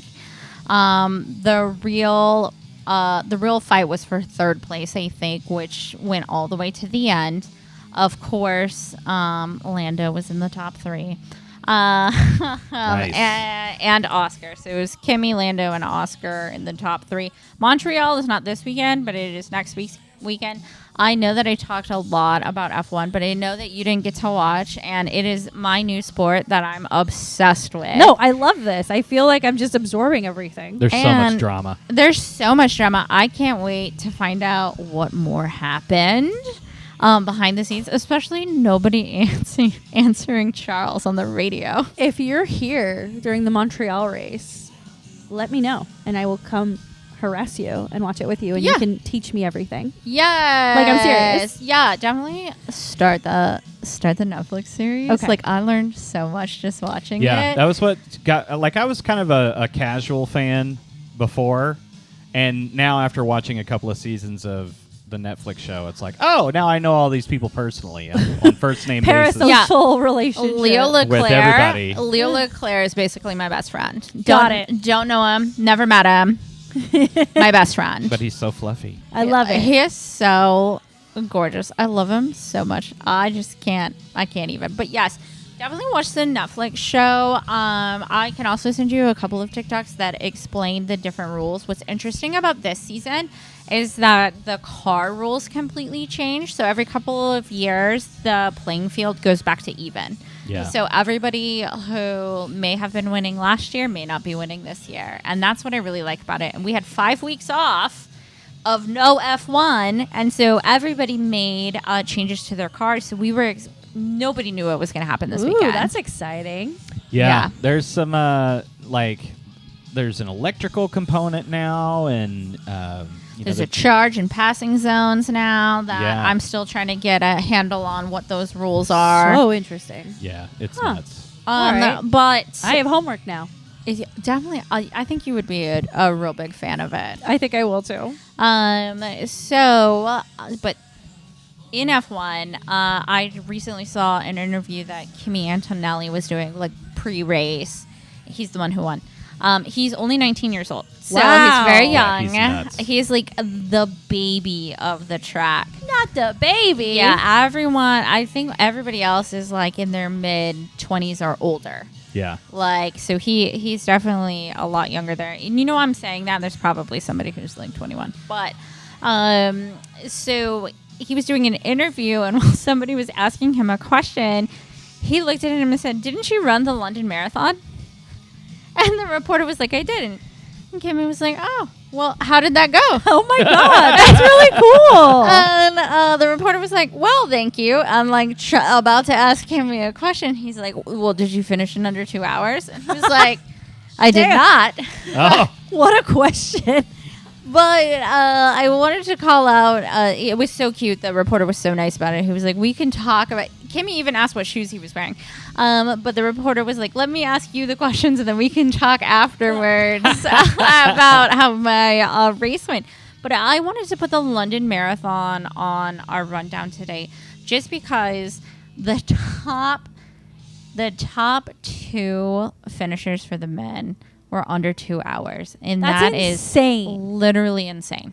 Like, the real fight was for third place, I think, which went all the way to the end. Of course, Lando was in the top three. Nice. And Oscar. So it was Kimi, Lando, and Oscar in the top three. Montreal is not this weekend, but it is next week's weekend. I know that I talked a lot about F1, but I know that you didn't get to watch, and it is my new sport that I'm obsessed with. No, I love this. I feel like I'm just absorbing everything. There's so And much drama. There's so much drama. I can't wait to find out what more happened behind the scenes, especially nobody answering Charles on the radio. If you're here during the Montreal race, let me know, and I will come harass you and watch it with you, and Yeah. you can teach me everything. Yeah, Like, I'm serious. Yeah, definitely start the Netflix series. Okay. Like I learned so much just watching Yeah, it. that was what got. Like, I was kind of a casual fan before, and now after watching a couple of seasons of the Netflix show, it's like, oh, now I know all these people personally on first name basis. Parasocial relationship. Leo Leclerc. With everybody. Leo Leclerc is basically my best friend. Got it. Don't know him. Never met him. My best friend. But he's so fluffy. I love it. He is so gorgeous. I love him so much. I just can't. I can't even. But yes, definitely watch the Netflix show. I can also send you a couple of TikToks that explain the different rules. What's interesting about this season is that the car rules completely change. So every couple of years, the playing field goes back to even. Yeah. So everybody who may have been winning last year may not be winning this year. And that's what I really like about it. And we had 5 weeks off of no F1. And so everybody made changes to their cars. So we were, nobody knew what was going to happen this Ooh, weekend. that's exciting. Yeah. Yeah. There's some like there's an electrical component now, and there's a charge and passing zones now that Yeah. I'm still trying to get a handle on what those rules are. So interesting. Yeah, it's Huh. nuts. All right. But I have homework now. definitely, I think you would be a real big fan of it. I think I will too. But in F1, I recently saw an interview that Kimi Antonelli was doing, like pre-race. He's the one who won. He's only 19 years old, so Wow. he's very Yeah, young. he's nuts. He's like the baby of the track. Not the baby. Yeah, everyone. I think everybody else is like in their mid-20s or older. Yeah. Like, so he's definitely a lot younger there. And you know I'm saying that? There's probably somebody who's like 21. But, so he was doing an interview, and while somebody was asking him a question, he looked at him and said, "Didn't you run the London Marathon?" And the reporter was like, "I didn't." And Kimmy was like, "Oh, well, how did that go?" Oh my God, that's really cool. And the reporter was like, "Well, thank you." I'm like about to ask Kimmy a question. He's like, "Well, did you finish in under 2 hours?" And he was like, "I did Damn. not." Oh, What a question. But I wanted to call out, it was so cute. The reporter was so nice about it. He was like, "We can talk about," Kimmy even asked what shoes he was wearing. But the reporter was like, "Let me ask you the questions and then we can talk afterwards about how my race went." But I wanted to put the London Marathon on our rundown today just because the top two finishers for the men were under 2 hours. And That's that is insane. literally insane.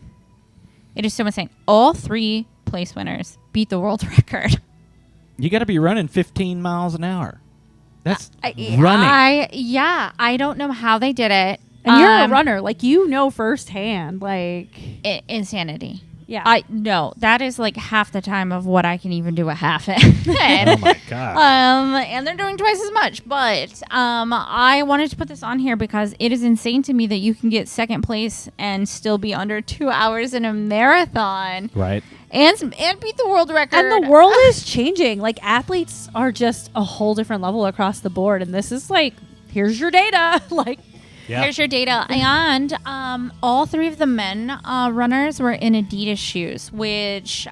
It is so insane. All three place winners beat the world record. you got to be running 15 miles an hour. That's running. I don't know how they did it. And you're a runner, like you know firsthand, like Insanity. yeah. No, that is like half the time of what I can even do a half in. Oh my god. And they're doing twice as much. But I wanted to put this on here because it is insane to me that you can get second place and still be under 2 hours in a marathon Right. and beat the world record. And the world is changing. Like athletes are just a whole different level across the board. And this is like, here's your data. Like, Yeah. Here's your data. And all three of the men runners were in Adidas shoes, which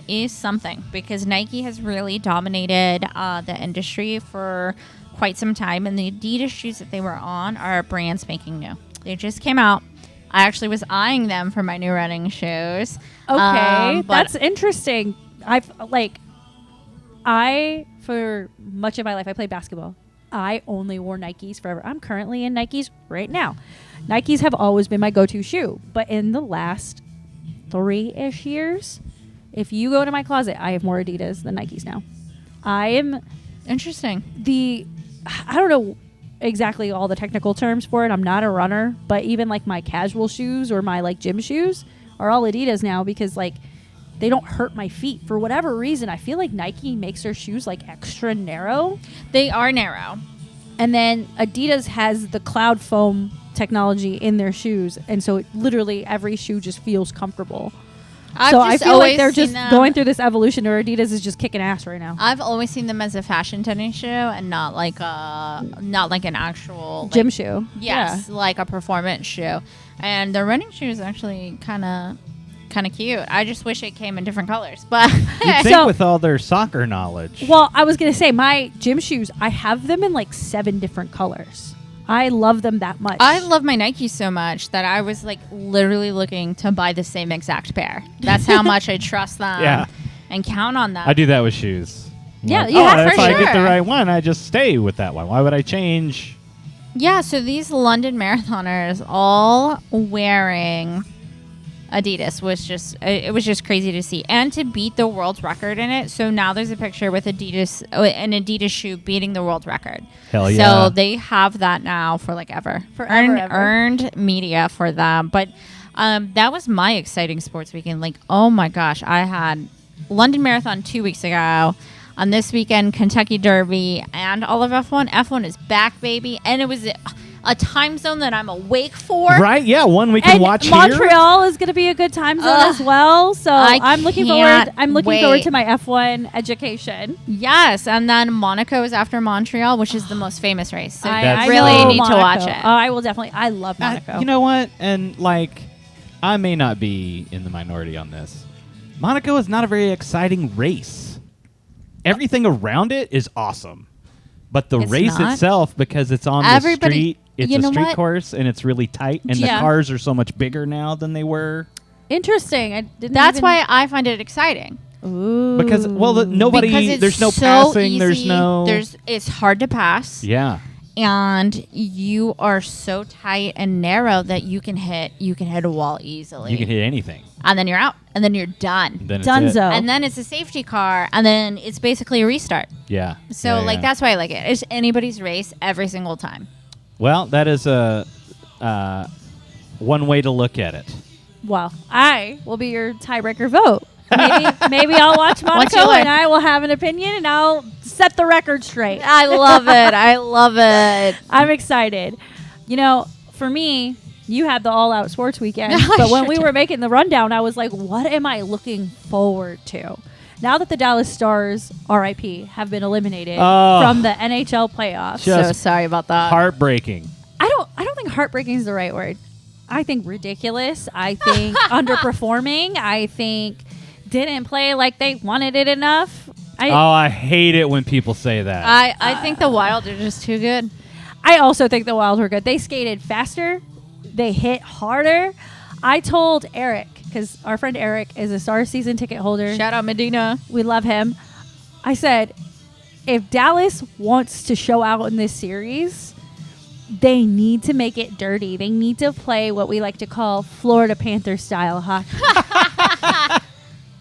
is something because Nike has really dominated the industry for quite some time. And the Adidas shoes that they were on are brand spanking new. They just came out. I actually was eyeing them for my new running shoes. okay, But that's interesting. For much of my life, I played basketball. I only wore Nikes forever. I'm currently in Nikes right now. Nikes have always been my go-to shoe. But in the last 3-ish years, if you go to my closet, I have more Adidas than Nikes now. I am interesting. I don't know exactly all the technical terms for it. I'm not a runner, but even like my casual shoes or my like gym shoes are all Adidas now because like they don't hurt my feet for whatever reason. I feel like Nike makes their shoes like extra narrow. They are narrow. And then Adidas has the cloud foam technology in their shoes. And so literally every shoe just feels comfortable. So I feel like they're just going through this evolution where Adidas is just kicking ass right now. I've always seen them as a fashion tennis shoe and not like an actual Gym shoe. Yes, like a performance shoe. And the running shoe is actually kind of cute. I just wish it came in different colors. But You'd think with all their soccer knowledge. Well, I was going to say my gym shoes, I have them in like 7 different colors. I love them that much. I love my Nike so much that I was like literally looking to buy the same exact pair. That's how much I trust them and count on them. I do that with shoes. Yeah, Like, you have if for I get the sure. right one, I just stay with that one. Why would I change? Yeah, so these London marathoners all wearing Adidas was just crazy to see, and to beat the world record in it. So now there's a picture with an Adidas shoe beating the world record. Hell yeah. So they have that now for like ever. Forever. Earned media for them. But that was my exciting sports weekend. Like, oh my gosh, I had London Marathon 2 weeks ago. On this weekend, Kentucky Derby and all of F1. F1 is back, baby. And it was a time zone that I'm awake for. Right? Yeah, one we can And watch here. Montreal is going to be a good time zone as well. So I'm looking forward. I'm looking forward to my F1 education. Yes, and then Monaco is after Montreal, which is the most famous race. So I you really know need Monaco. to watch it. I will definitely. I love Monaco. You know what? And like, I may not be in the minority on this. Monaco is not a very exciting race. Everything around it is awesome. But the It's race not. itself, because it's on the street, it's you a know street what? course and it's really tight, and the Yeah. cars are so much bigger now than they were. Interesting. I didn't. That's even- why I find it exciting. Ooh. Because nobody, Because it's there's no so passing, easy. there's no. It's hard to pass. Yeah. And you are so tight and narrow that you can hit a wall easily. You can hit anything. And then you're out. And then you're done. Then it's it. Dunzo. And then it's a safety car. And then it's basically a restart. Yeah. So Yeah, yeah. that's why I like it. It's anybody's race every single time. Well, that is a one way to look at it. Well, I will be your tiebreaker vote. Maybe I'll watch Once you Monaco learn. and I will have an opinion and I'll set the record straight. I love it. I love it. I'm excited. You know, for me, you had the all-out sports weekend, I but when sure we did. were making the rundown, I was like, what am I looking forward to? Now that the Dallas Stars, RIP, have been eliminated from the NHL playoffs. Just So sorry about that. Heartbreaking. I don't think heartbreaking is the right word. I think ridiculous. I think underperforming. I think didn't play like they wanted it enough. I hate it when people say that. I think the Wild are just too good. I also think the Wild were good. They skated faster. They hit harder. I told Eric, because our friend Eric is a Stars season ticket holder. Shout out Medina. We love him. I said, if Dallas wants to show out in this series, they need to make it dirty. They need to play what we like to call Florida Panther style hockey.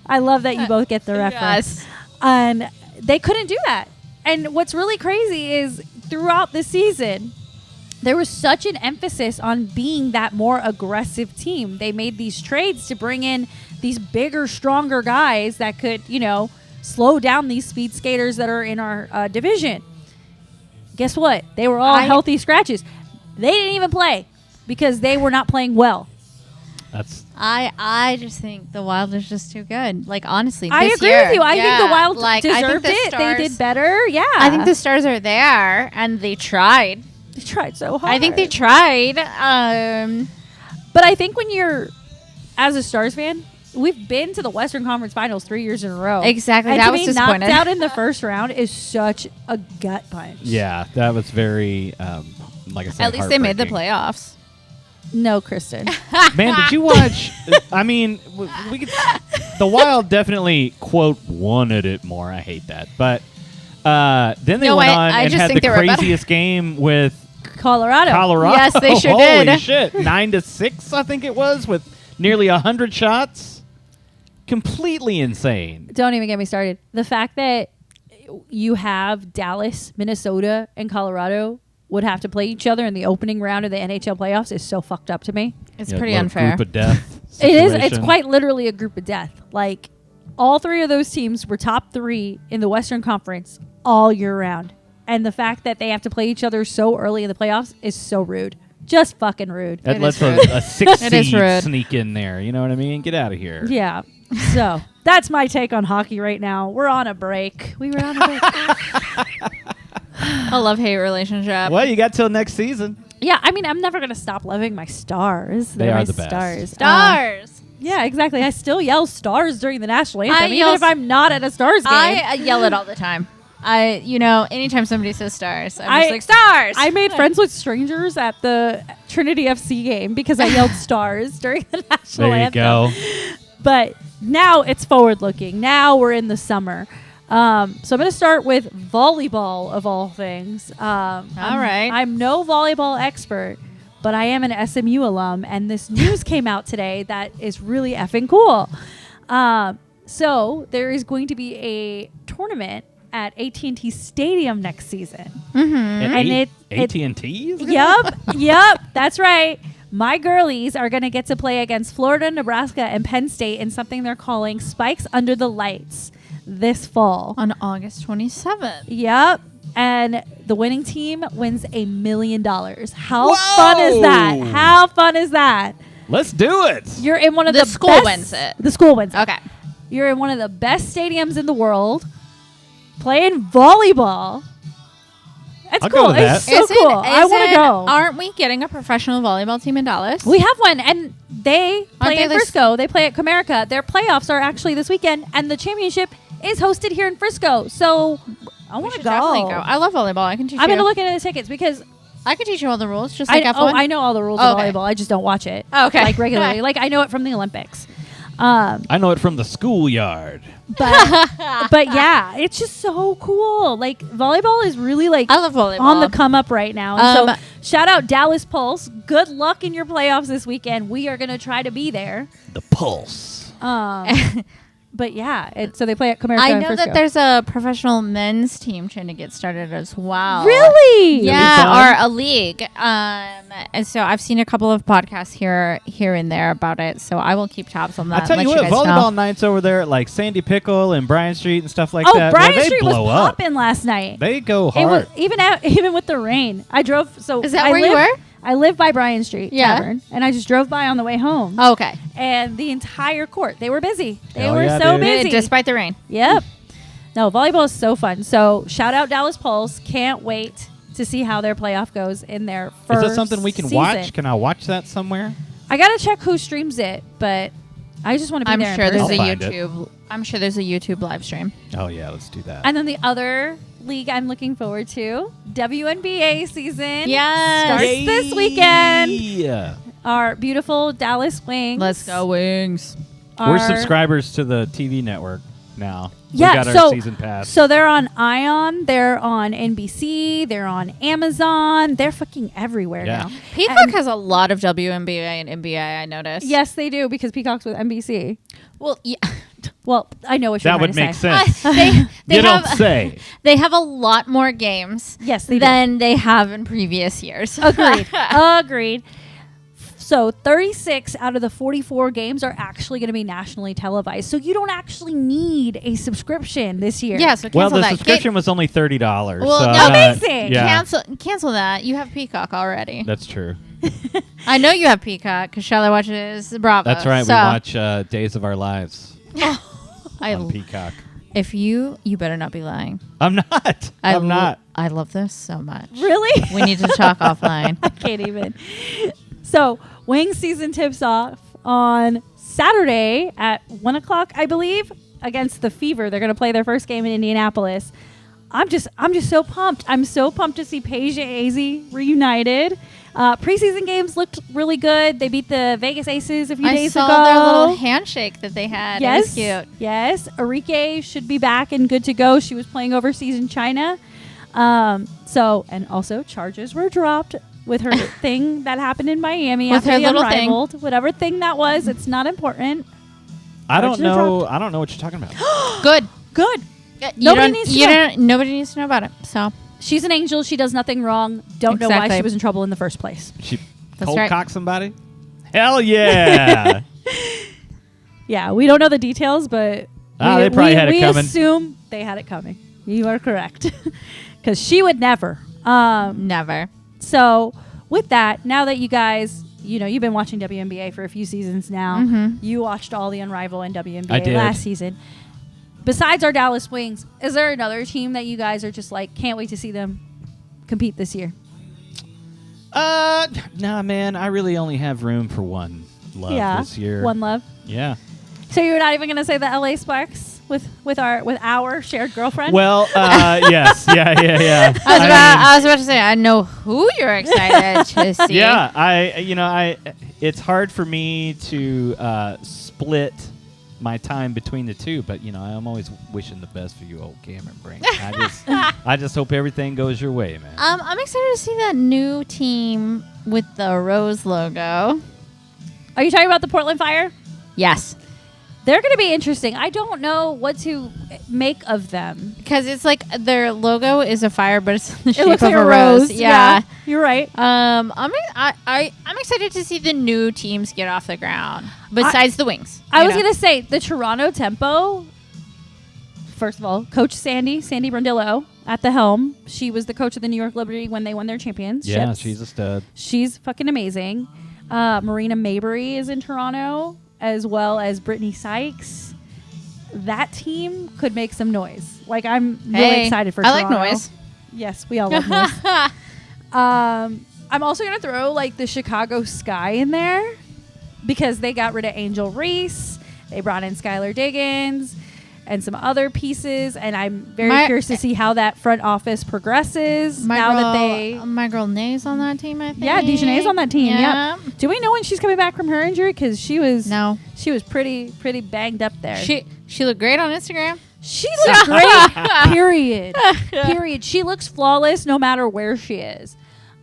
I love that you both get the reference. Yes. And they couldn't do that. And what's really crazy is throughout the season, there was such an emphasis on being that more aggressive team. They made these trades to bring in these bigger, stronger guys that could, slow down these speed skaters that are in our division. Guess what? They were all healthy scratches. They didn't even play because they were not playing well. That's I just think the Wild is just too good. Like, honestly, I this agree year, with you. I think the Wild I think deserved the it. Stars- They did better. Yeah. I think the Stars are there, and they tried. They tried so hard. I think they tried. But I think when you're, as a Stars fan, we've been to the Western Conference Finals 3 years in a row. Exactly. And That to was be disappointing. knocked out in the first round is such a gut punch. yeah. That was very like I said. At least they made the heartbreaking. playoffs. No, Kristen. Man, did you watch? I mean, we could. The Wild definitely quote wanted it more. I hate that, but then they No, went I on and just had think the they were better. craziest game with Colorado. Colorado. Yes, they sure Holy did. shit! 9-6, I think it was, with nearly 100 shots. Completely insane. Don't even get me started. The fact that you have Dallas, Minnesota, and Colorado would have to play each other in the opening round of the NHL playoffs is so fucked up to me. It's Yeah, pretty what a unfair. Group of death. It is. It's situation. quite literally a group of death. Like, all three of those teams were top 3 in the Western Conference all year round. And the fact that they have to play each other so early in the playoffs is so rude. Just fucking rude. That It lets is a, rude. a 6 It is seed rude. sneak in there. You know what I mean? Get out of here. Yeah. So that's my take on hockey right now. We're on a break. We were on a break. A love-hate relationship. Well, you got till next season. Yeah, I mean, I'm never going to stop loving my Stars. They They're are my the best. Stars. Stars. Yeah, exactly. I still yell Stars during the national anthem, I even yell if I'm not at a Stars game. I yell it all the time. Anytime somebody says stars, I'm just I- like, stars! I made friends with strangers at the Trinity FC game because I yelled Stars during the national There you anthem. go. But now it's forward looking. Now we're in the summer. So I'm going to start with volleyball of all things. All right. I'm no volleyball expert, but I am an SMU alum, and this news came out today that is really effing cool. So there is going to be a tournament at AT&T Stadium next season. And AT&T's? Yep, that's right. My girlies are going to get to play against Florida, Nebraska, and Penn State in something they're calling Spikes Under the Lights this fall. On August 27th. Yep. and the winning team wins $1 million. How fun is that? How fun is that? Let's do it. You're in one of The the school best, wins it. The school wins it. Okay. You're in one of the best stadiums in the world, playing volleyball. That's I'll cool. go to that. It's so cool. I want to go. Aren't we getting a professional volleyball team in Dallas? We have one, and they play they in like Frisco. They play at Comerica. Their playoffs are actually this weekend, and the championship is hosted here in Frisco. So I want to should go. definitely go. I love volleyball. I can teach I'm you. going to look into the tickets because I can teach you all the rules, just like F1. I know all the rules of volleyball. I just don't watch it. Okay. Like regularly. Like I know it from the Olympics. I know it from the schoolyard. But yeah, it's just so cool. Like volleyball is really like I love volleyball. on the come up right now. And Um, so shout out Dallas Pulse. Good luck in your playoffs this weekend. We are going to try to be there. The Pulse. But yeah, so they play at Comerica. I in know Frisco. that there's a professional men's team trying to get started as well. Really? Yeah, or a league. And so I've seen a couple of podcasts here and there about it. So I will keep tabs on that. I tell and you let what, guys volleyball know. nights over there at like Sandy Pickle and Bryan Street and stuff like Oh, that. Bryan they Street was blow up. popping last night. They go It hard. was even with the rain. I drove. So Is that I where you were? I live by Bryan Street Yeah. Tavern, and I just drove by on the way home. Oh, okay. And the entire court, they were busy. They Hell were yeah, so dude. busy. Despite the rain. Yep. No, volleyball is so fun. So shout out Dallas Pulse. Can't wait to see how their playoff goes in their first Is that something we can season. watch? Can I watch that somewhere? I gotta check who streams it, but I just want to be I'm there. sure in there's person. a I'll find it. YouTube. I'm sure there's a YouTube live stream. Oh, yeah, let's do that. And then the other league I'm looking forward to, WNBA season. Yes. Starts this weekend. Yeah. Our beautiful Dallas Wings. Let's go Wings. We're are- subscribers to the TV network now. Yeah, we got so our season pass. So they're on Ion, they're on NBC, they're on Amazon, they're fucking everywhere Yeah. now. Peacock And- has a lot of WNBA and NBA, I noticed. Yes, they do because Peacock's with NBC. Well, yeah. Well, I know what you're that trying would to make say. sense. they You have don't say. they have a lot more games Yes, they do. than they have in previous years. Agreed. Agreed. So 36 out of the 44 games are actually going to be nationally televised. So you don't actually need a subscription this year. Yeah, so cancel Well, the that. subscription was only $30. Well, so no, I'm not- amazing. Yeah, Cancel that. You have Peacock already. that's true. I know you have Peacock because Charlotte watches Bravo. That's right. So We watch Days of Our Lives I on l- Peacock. if you better not be lying. I'm not. I'm not. I love this so much. Really? We need to talk offline. I can't even. So Wings season tips off on Saturday at 1 o'clock, I believe, against the Fever. They're going to play their first game in Indianapolis. I'm just so pumped. I'm so pumped to see Paige and Azzi reunited. Preseason games looked really good. They beat the Vegas Aces a few I days saw ago. their little handshake that they had. Yes, It was cute. yes. Arike should be back and good to go. She was playing overseas in China. And also charges were dropped with her thing that happened in Miami With after her the little thing. Unrivaled. Whatever thing that was, it's not important. I don't Charges are know. dropped. I don't know what you're talking about. Good. Nobody needs to know. Nobody needs to know about it. So She's an angel. She does nothing wrong. Don't know why Exactly. she was in trouble in the first place. She That's cold right. cock somebody? Hell yeah. Yeah, we don't know the details, but They probably had it we coming. assume they had it coming. You are correct. Because she would never. never. So with that, now that you guys, you've been watching WNBA for a few seasons now. Mhm. You watched all the Unrivaled and WNBA I did. last season. Besides our Dallas Wings, is there another team that you guys are just like, can't wait to see them compete this year? Nah, man. I really only have room for one love this year. One love. Yeah. So you're not even going to say the LA Sparks with our shared girlfriend? Well, yes. Yeah. I was about to say, I know who you're excited to see. Yeah, it's hard for me to split my time between the two, but I'm always wishing the best for you, old Cameron Brink. I just hope everything goes your way, man. I'm excited to see that new team with the rose logo. Are you talking about the Portland Fire? Yes. They're going to be interesting. I don't know what to make of them. Because it's like their logo is a fire, but it's in the shape It looks of like a rose. Yeah. You're right. I'm excited to see the new teams get off the ground. Besides the Wings. I was going to say the Toronto Tempo. First of all, Coach Sandy Brandillo, at the helm. She was the coach of the New York Liberty when they won their championships. Yeah, she's a stud. She's fucking amazing. Marina Mabry is in Toronto, as well as Brittany Sykes. That team could make some noise. Like, I'm really excited for Toronto. I like noise. Yes, we all love noise. I'm also going to throw, like, the Chicago Sky in there because they got rid of Angel Reese. They brought in Skylar Diggins and some other pieces, and I'm very curious to see how that front office progresses My girl Nay's on that team, I think. Yeah, Dejanay's on that team. Yeah. Yep. Do we know when she's coming back from her injury? Because she was pretty pretty banged up there. She looked great on Instagram. She looks great. Period. She looks flawless no matter where she is.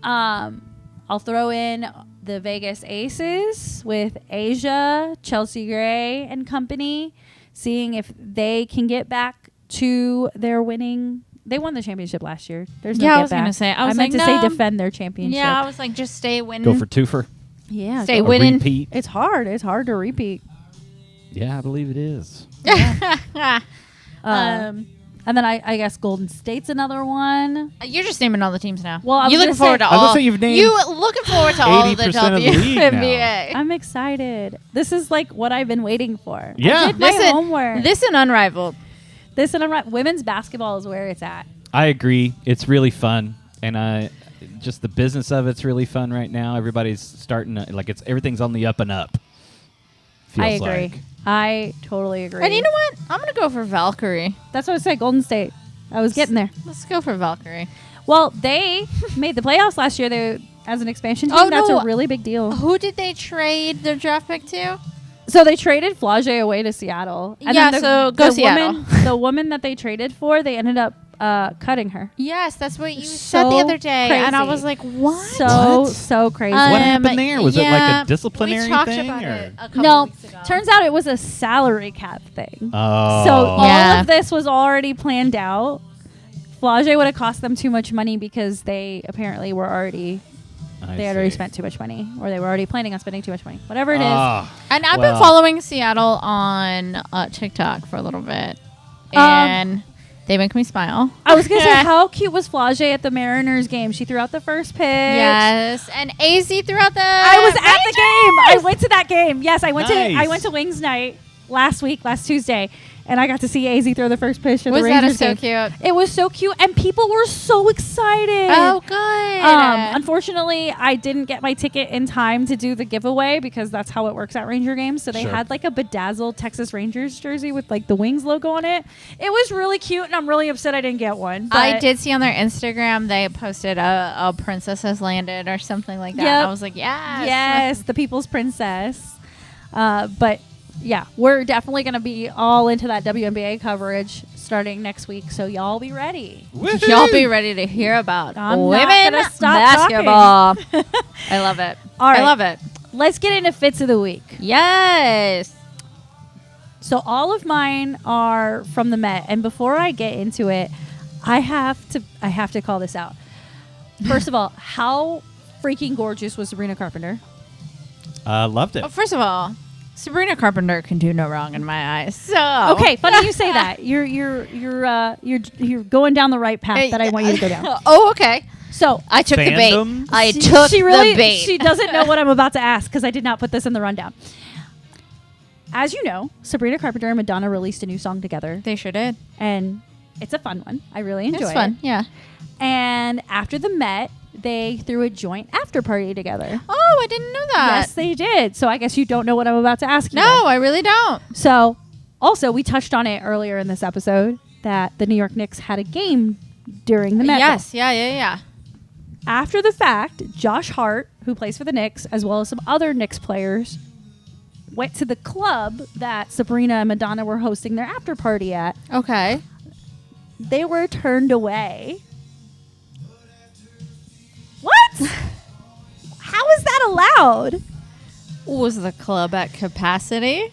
I'll throw in the Vegas Aces with Asia, Chelsea Gray, and company, seeing if they can get back to their winning. They won the championship last year. There's no I get was back. gonna say. I meant to say defend their championship. Yeah, I was like, just stay winning. Go for twofer. Yeah, Stay A winning. repeat. It's hard. It's hard to repeat. Yeah, I believe it is. And then I guess Golden State's another one. You're just naming all the teams now. Well, I was you looking gonna forward say- to I was all. gonna say you've named you looking forward to all of the 80% of the league now. WNBA. I'm excited. This is like what I've been waiting for. Yeah. I did my homework. This and Unrivaled. Women's basketball is where it's at. I agree. It's really fun, and just the business of it's really fun right now. Everybody's starting to, like, everything's on the up and up. I Feels agree. like. I totally agree. And you know what? I'm gonna go for Valkyrie. That's what I said. Golden State. I was getting there. Let's go for Valkyrie. Well, they made the playoffs last year. They as an expansion team. Oh, That's no. a really big deal. Who did they trade their draft pick to? So they traded Flage away to Seattle. And Yeah, then so go Seattle. The woman that they traded for, they ended up cutting her. Yes, that's what you So said the other day, and I crazy. was like, "What?" So crazy. What happened there? Was it like yeah, a disciplinary we talked thing? about Or? it a couple No, weeks ago. turns out it was a salary cap thing. Oh. So all Yeah. of this was already planned out. Flage would have cost them too much money because they apparently were already they had already spent too much money, or they were already planning on spending too much money. Whatever it is. And I've been Well. following Seattle on TikTok for a little bit, and they make me smile. I was gonna say, how cute was Flage at the Mariners game? She threw out the first pitch. Yes, and AZ throughout the. I was at the game. I Rangers! went to that game. Yes, I went Nice. to Wings Night last Tuesday, and I got to see AZ throw the first pitch of Was the that Rangers so game. cute? It was so cute, and people were so excited. Oh, good. Unfortunately, I didn't get my ticket in time to do the giveaway because that's how it works at Ranger games. So they Sure. had like a bedazzled Texas Rangers jersey with like the Wings logo on it. It was really cute, and I'm really upset I didn't get one. I but- did see on their Instagram they posted a princess has landed or something like that. Yep. And I was like, yes. Yes, the People's Princess. But yeah, we're definitely going to be all into that WNBA coverage starting next week. So y'all be ready. Woohoo! Y'all be ready to hear about I'm not women gonna stop basketball. I love it. All right. I love it. Let's get into fits of the week. Yes. So all of mine are from the Met, and before I get into it, I have to call this out. First of all, how freaking gorgeous was Sabrina Carpenter? Loved it. Well, first of all, Sabrina Carpenter can do no wrong in my eyes. So Okay, funny you say that. You're going down the right path that I want you to go down. Oh, okay. So I took the Fandom? bait. I took the bait. She doesn't know what I'm about to ask because I did not put this in the rundown. As you know, Sabrina Carpenter and Madonna released a new song together, They sure did. and it's a fun one. I really enjoy It's it. fun. Yeah. And after the Met, they threw a joint after party together. Oh, I didn't know that. Yes, they did. So I guess you don't know what I'm about to ask you. No, then. I really don't. So, also, we touched on it earlier in this episode that the New York Knicks had a game during the Met. Yes. Yeah. After the fact, Josh Hart, who plays for the Knicks, as well as some other Knicks players, went to the club that Sabrina and Madonna were hosting their after party at. Okay. They were turned away. What? How is that allowed? Was the club at capacity?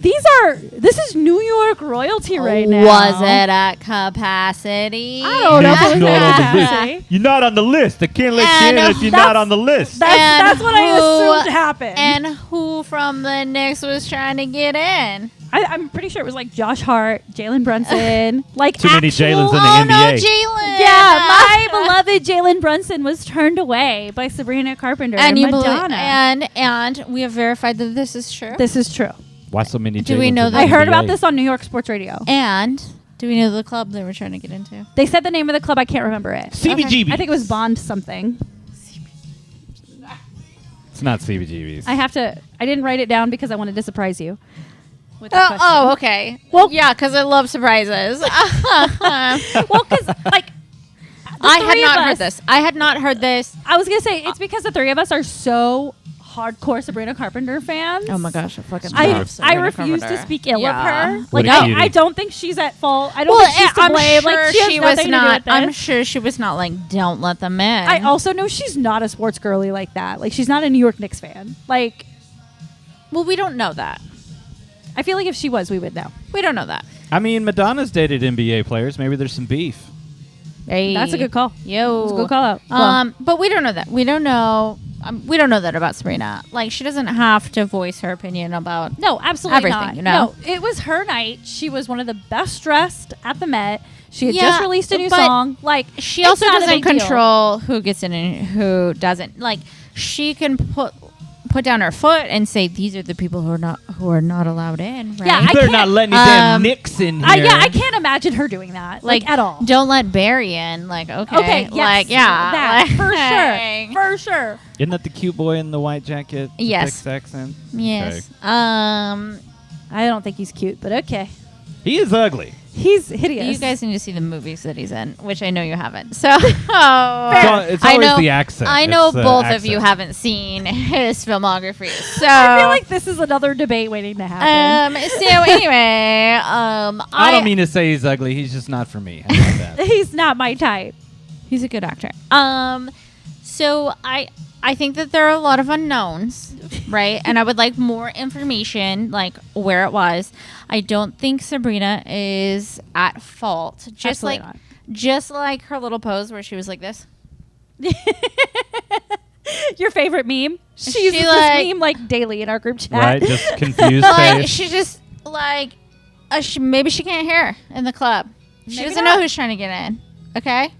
This is New York royalty right now. Was it at capacity? I don't know. Knicks if it was not at on the capacity. list. You're not on the list. I can't let you And in if you're that's- not on the list. That's what I who- assumed happened. And who from the Knicks was trying to get in? I'm pretty sure it was like Josh Hart, Jalen Brunson, like Too many Jalens in the Oh no, NBA. Jalen! Yeah, my beloved Jalen Brunson was turned away by Sabrina Carpenter And you Madonna. and we have verified that this is true. This is true. Why so many? Do we Jalens know in the that- I heard NBA? about this on New York Sports Radio. And do we know the club they were trying to get into? They said the name of the club. I can't remember it. CBGB. I think it was Bond something. It's not CBGBs. I didn't write it down because I wanted to surprise you. With the question. Oh, okay. Well- yeah, because I love surprises. Well, because like I had not heard this. I had not heard this. I was gonna say it's because the three of us are so hardcore Sabrina Carpenter fans. Oh my gosh, I fucking I love Sabrina refuse to Carpenter. speak ill Yeah. of her. What Like a cutie. I don't think she's at fault. I don't Well, think she's to I'm blame. sure Like she has nothing to do with this. I'm sure she was not like, don't let them in. I also know she's not a sports girly like that. Like she's not a New York Knicks fan. Like well, we don't know that. I feel like if she was, we would know. We don't know that. I mean, Madonna's dated NBA players. Maybe there's some beef. Hey. That's a good call. Yo. It's a good call out. Well, But we don't know that. We don't know. We don't know that about Sabrina. Like, she doesn't have to voice her opinion about. no, absolutely everything, not. you know? No, it was her night. She was one of the best dressed at the Met. She had Yeah, just released a new but song. Like She it's also not a doesn't big deal. control who gets in and who doesn't. Like, she can put down her foot and say these are the people who are not allowed in. Right? Yeah, I They're can't- not letting any damn Knicks in here. I can't imagine her doing that. Like at all. Don't let Barry in. Like, okay, Okay, yes, like yeah, that like, for sure, for sure. Isn't that the cute boy in the white jacket? The Yes. thick accent? Yes. Okay. I don't think he's cute, but okay. He is ugly. He's hideous. You guys need to see the movies that he's in, which I know you haven't. So It's I always know, the accent. I know It's the both of accent. you haven't seen his filmography. So I feel like this is another debate waiting to happen. so anyway, I don't mean to say he's ugly. He's just not for me. How about that? He's not my type. he's a good actor. So I think that there are a lot of unknowns, right? And I would like more information, like where it was. I don't think Sabrina is at fault. Absolutely not. Just like her little pose where she was like this. Your favorite meme? She She, uses like- this meme like daily in our group chat. Right? Just confused Like face. she's just like, maybe she can't hear in the club. She Maybe doesn't not. know who's trying to get in. Okay,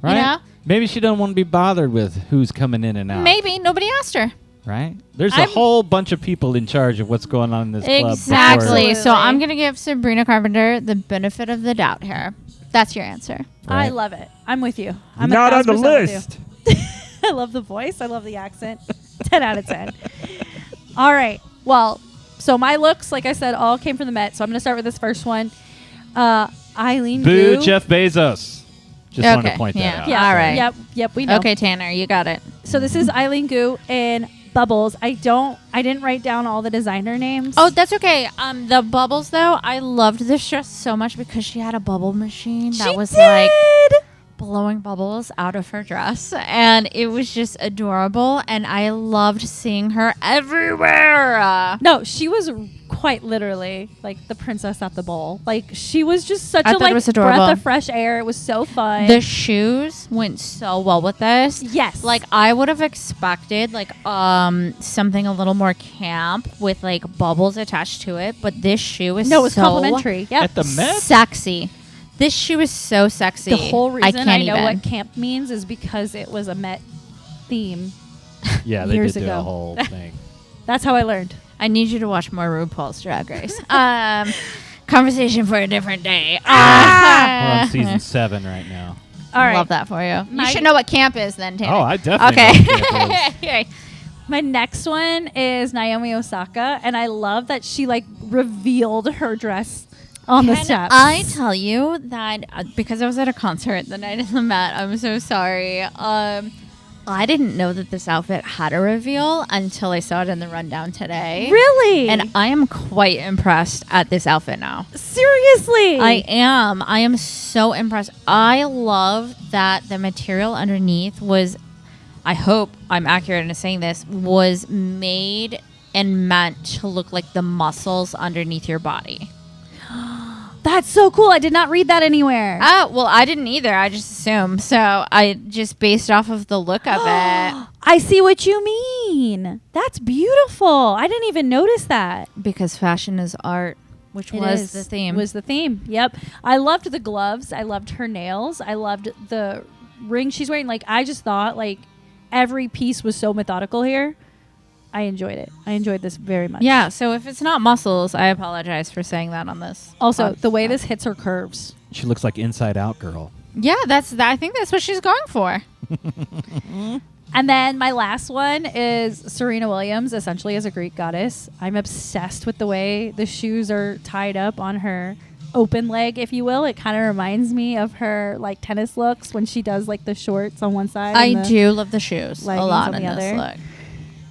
Right? you know, Maybe she don't want to be bothered with who's coming in and out. maybe nobody asked her. Right? There's a I'm- whole bunch of people in charge of what's going on in this club. Exactly. before- Absolutely. So I'm gonna give Sabrina Carpenter the benefit of the doubt here. That's your answer. I Right. love it. I'm with you. I'm Not on the 1,000% with you. list. I love the voice. I love the accent. 10 out of 10. All right. Well, so my looks, like I said, all came from the Met. So I'm going to start with this first one. Eileen Boo, Gu. Jeff Bezos. Just wanted Okay, to point yeah. that out. Yeah. All right. Yep. We know. Okay, Tanner, you got it. So this is Eileen Gu in Bubbles. I didn't write down all the designer names. Oh, that's okay. The bubbles though, I loved this dress so much because she had a bubble machine that She was did! like blowing bubbles out of her dress, and it was just adorable. And I loved seeing her everywhere. No, she was quite literally like the princess at the ball. Like she was just such I a thought it like was breath adorable. of fresh air. It was so fun. The shoes went so well with this. yes. Like I would have expected like something a little more camp with like bubbles attached to it, but this shoe is no, it was so complimentary. Yep. At the Met? sexy. This shoe is so sexy. The whole reason can't I know even. what camp means is because it was a Met theme. Yeah, they Years did do ago. a whole thing. That's how I learned. I need you to watch more RuPaul's Drag Race. Conversation for a different day. We're on season 7 right now. All right. Love that for you. My- You should know what camp is then, Tanner. Oh, I definitely know what camp is. Okay. My next one is Naomi Osaka, and I love that she like revealed her dress on the Can steps. I tell you that because I was at a concert the night of the Met, I'm so sorry. I didn't know that this outfit had a reveal until I saw it in the rundown today. Really? And I am quite impressed at this outfit now. seriously, I am. I am so impressed. I love that the material underneath was, I hope I'm accurate in saying this, was made and meant to look like the muscles underneath your body. That's so cool. I did not read that anywhere. Oh, well, I didn't either. I just assumed. So I just based off of the look of it. I see what you mean. That's beautiful. I didn't even notice that. Because fashion is art. which It was is. the theme. Was the theme. Yep. I loved the gloves. I loved her nails. I loved the ring she's wearing. Like, I just thought, like, every piece was so methodical here. I enjoyed it. I enjoyed this very much. Yeah, so if it's not muscles, I apologize for saying that on this. Also, the way podcast. this hits her curves. She looks like Inside Out girl. Yeah, I think that's what she's going for. And then my last one is Serena Williams, essentially as a Greek goddess. I'm obsessed with the way the shoes are tied up on her open leg, if you will. It kind of reminds me of her like tennis looks when she does like the shorts on one side. I and the do love the shoes a leggings lot on in the this other. look.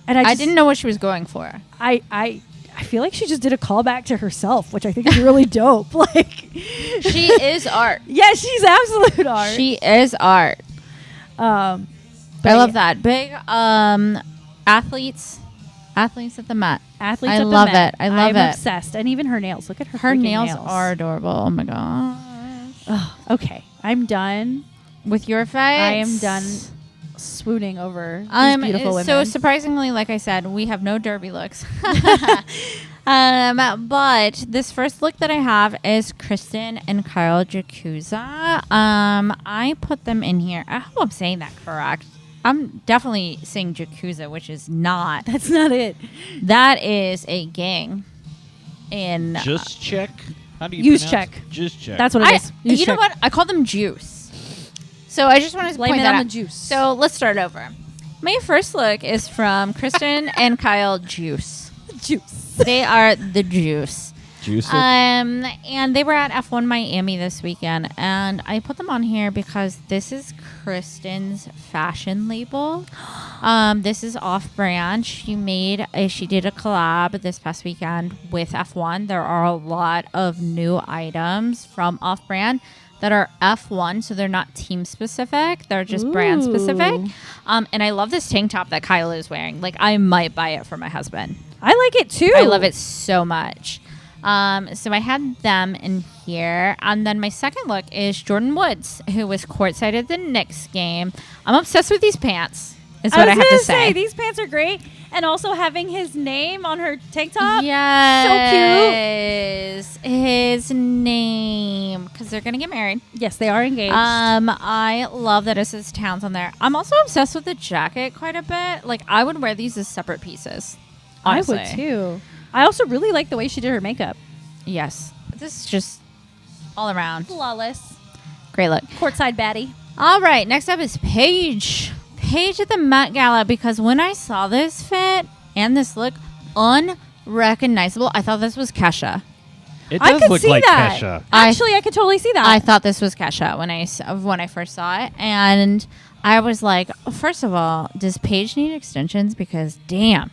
And I just, didn't know what she was going for. I feel like she just did a callback to herself, which I think is really dope. Like, She is art. yeah, she's absolute art. She is art. But I love that. Big athletes at the Met. Athletes I at the love Met. it. I love I'm it. obsessed. And even her nails. Look at her Her freaking nails are adorable. Oh my god. Ugh, okay, I'm done. With your face, I am done swooning over these beautiful women. So surprisingly, like I said, we have no derby looks. But this first look that I have is Kristen and Kyle Jacuza. I put them in here. I hope I'm saying that correct. I'm definitely saying Jacuza, which is not. That's not it. That is a gang. In Just check. How do you Use pronounce check. it? Just check. That's what it is. Use you know check. what? I call them juice. So I just wanted to Blame point it that on out. the juice. So let's start over. My first look is from Kristen and Kyle Juice. Juice. They are the juice. Juice it. And they were at F1 Miami this weekend, and I put them on here because this is Kristen's fashion label. This is off-brand. She did a collab this past weekend with F1. There are a lot of new items from off-brand that are F1, so they're not team specific. They're just brand specific. And I love this tank top that Kyle is wearing. Like, I might buy it for my husband. I like it too. I love it so much. So I had them in here. And then my second look is Jordan Woods, who was courtside at the Knicks game. I'm obsessed with these pants, is what I have to say. These pants are great. And also having his name on her tank top. Yes. His name. Because they're going to get married. Yes, they are engaged. I love that it says Towns on there. I'm also obsessed with the jacket quite a bit. Like, I would wear these as separate pieces. Honestly. I would too. I also really like the way she did her makeup. Yes. This is just all around. Flawless. Great look. Courtside baddie. All right. Next up is Paige. Paige at the Met Gala, because when I saw this fit and this look, unrecognizable, I thought this was Kesha. It I does could look see like that. Kesha. Actually, I could totally see that. I thought this was Kesha when I first saw it, and I was like, first of all, does Paige need extensions? Because damn,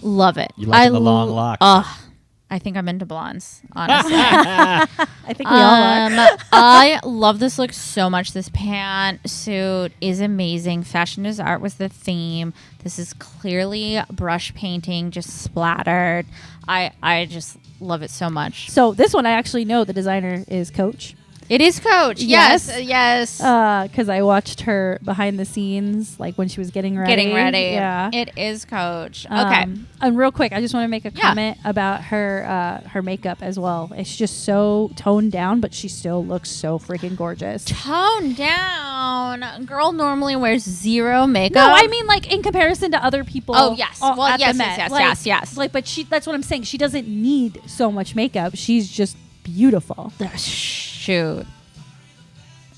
love it. You like the long locks. I think I'm into blondes, honestly. I think we all are. I love this look so much. This pantsuit is amazing. Fashion is art was the theme. This is clearly brush painting, just splattered. I just love it so much. So this one, I actually know the designer is Coach. It is Coach. Yes. Because I watched her behind the scenes, like when she was getting ready. Yeah. It is Coach. Okay. And real quick, I just want to make a comment about her makeup as well. It's just so toned down, but she still looks so freaking gorgeous. Tone down. Girl normally wears zero makeup. No, I mean like in comparison to other people. Oh, yes. Well, Well, at yes, the Met. yes, Like- yes, yes. Like, but that's what I'm saying. She doesn't need so much makeup. She's just beautiful. Shoot.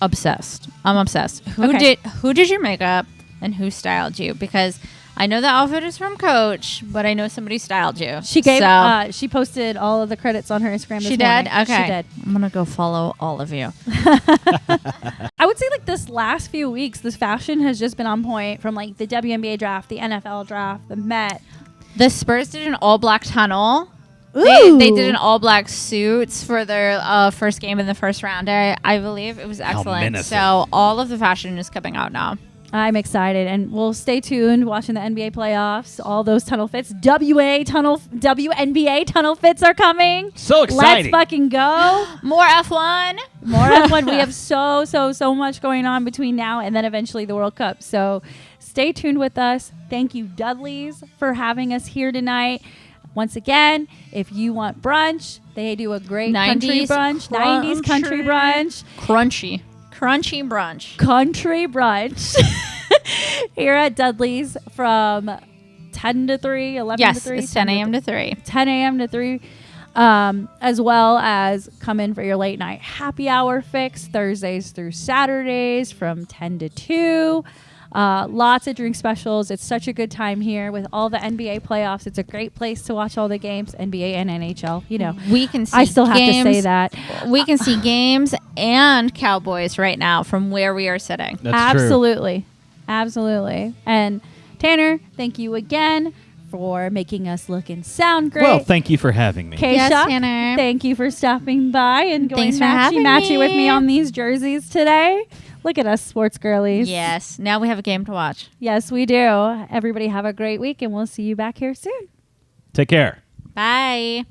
Obsessed. I'm obsessed. Who Okay. did your makeup and who styled you? Because I know the outfit is from Coach, but I know somebody styled you. She gave. So, She posted all of the credits on her Instagram. she this morning. did? Okay. She did. I'm going to go follow all of you. I would say like this last few weeks, this fashion has just been on point from like the WNBA draft, the NFL draft, the Met. The Spurs did an all black tunnel. Ooh. They did an all black suits for their first game in the first round. I believe it was excellent. menacing. So all of the fashion is coming out now. I'm excited, and we'll stay tuned watching the NBA playoffs. All those tunnel fits, WNBA tunnel fits are coming. So exciting. Let's fucking go. More F1. More F1. We have so much going on between now and then eventually the World Cup. So stay tuned with us. Thank you, Dudleys, for having us here tonight. Once again, if you want brunch, they do a great country 90s brunch, 90s country brunch. Crunchy brunch. Country brunch here at Dudley's from 10 to 3, 11 Yes, to 3. it's 10 a.m. to 3. 10 a.m. to 3. As well as come in for your late night happy hour fix Thursdays through Saturdays from 10 to 2. Lots of drink specials. It's such a good time here with all the NBA playoffs. It's a great place to watch all the games, NBA and NHL. You know, We can see I still have to say that. We can see games and Cowboys right now from where we are sitting. That's true. Absolutely. And Tanner, thank you again for making us look and sound great. Well, thank you for having me. KShock, Yes, Tanner. thank you for stopping by and going Thanks for having matchy with me. me on these jerseys today. Look at us, sports girlies. Yes. Now we have a game to watch. Yes, we do. Everybody have a great week, and we'll see you back here soon. Take care. Bye.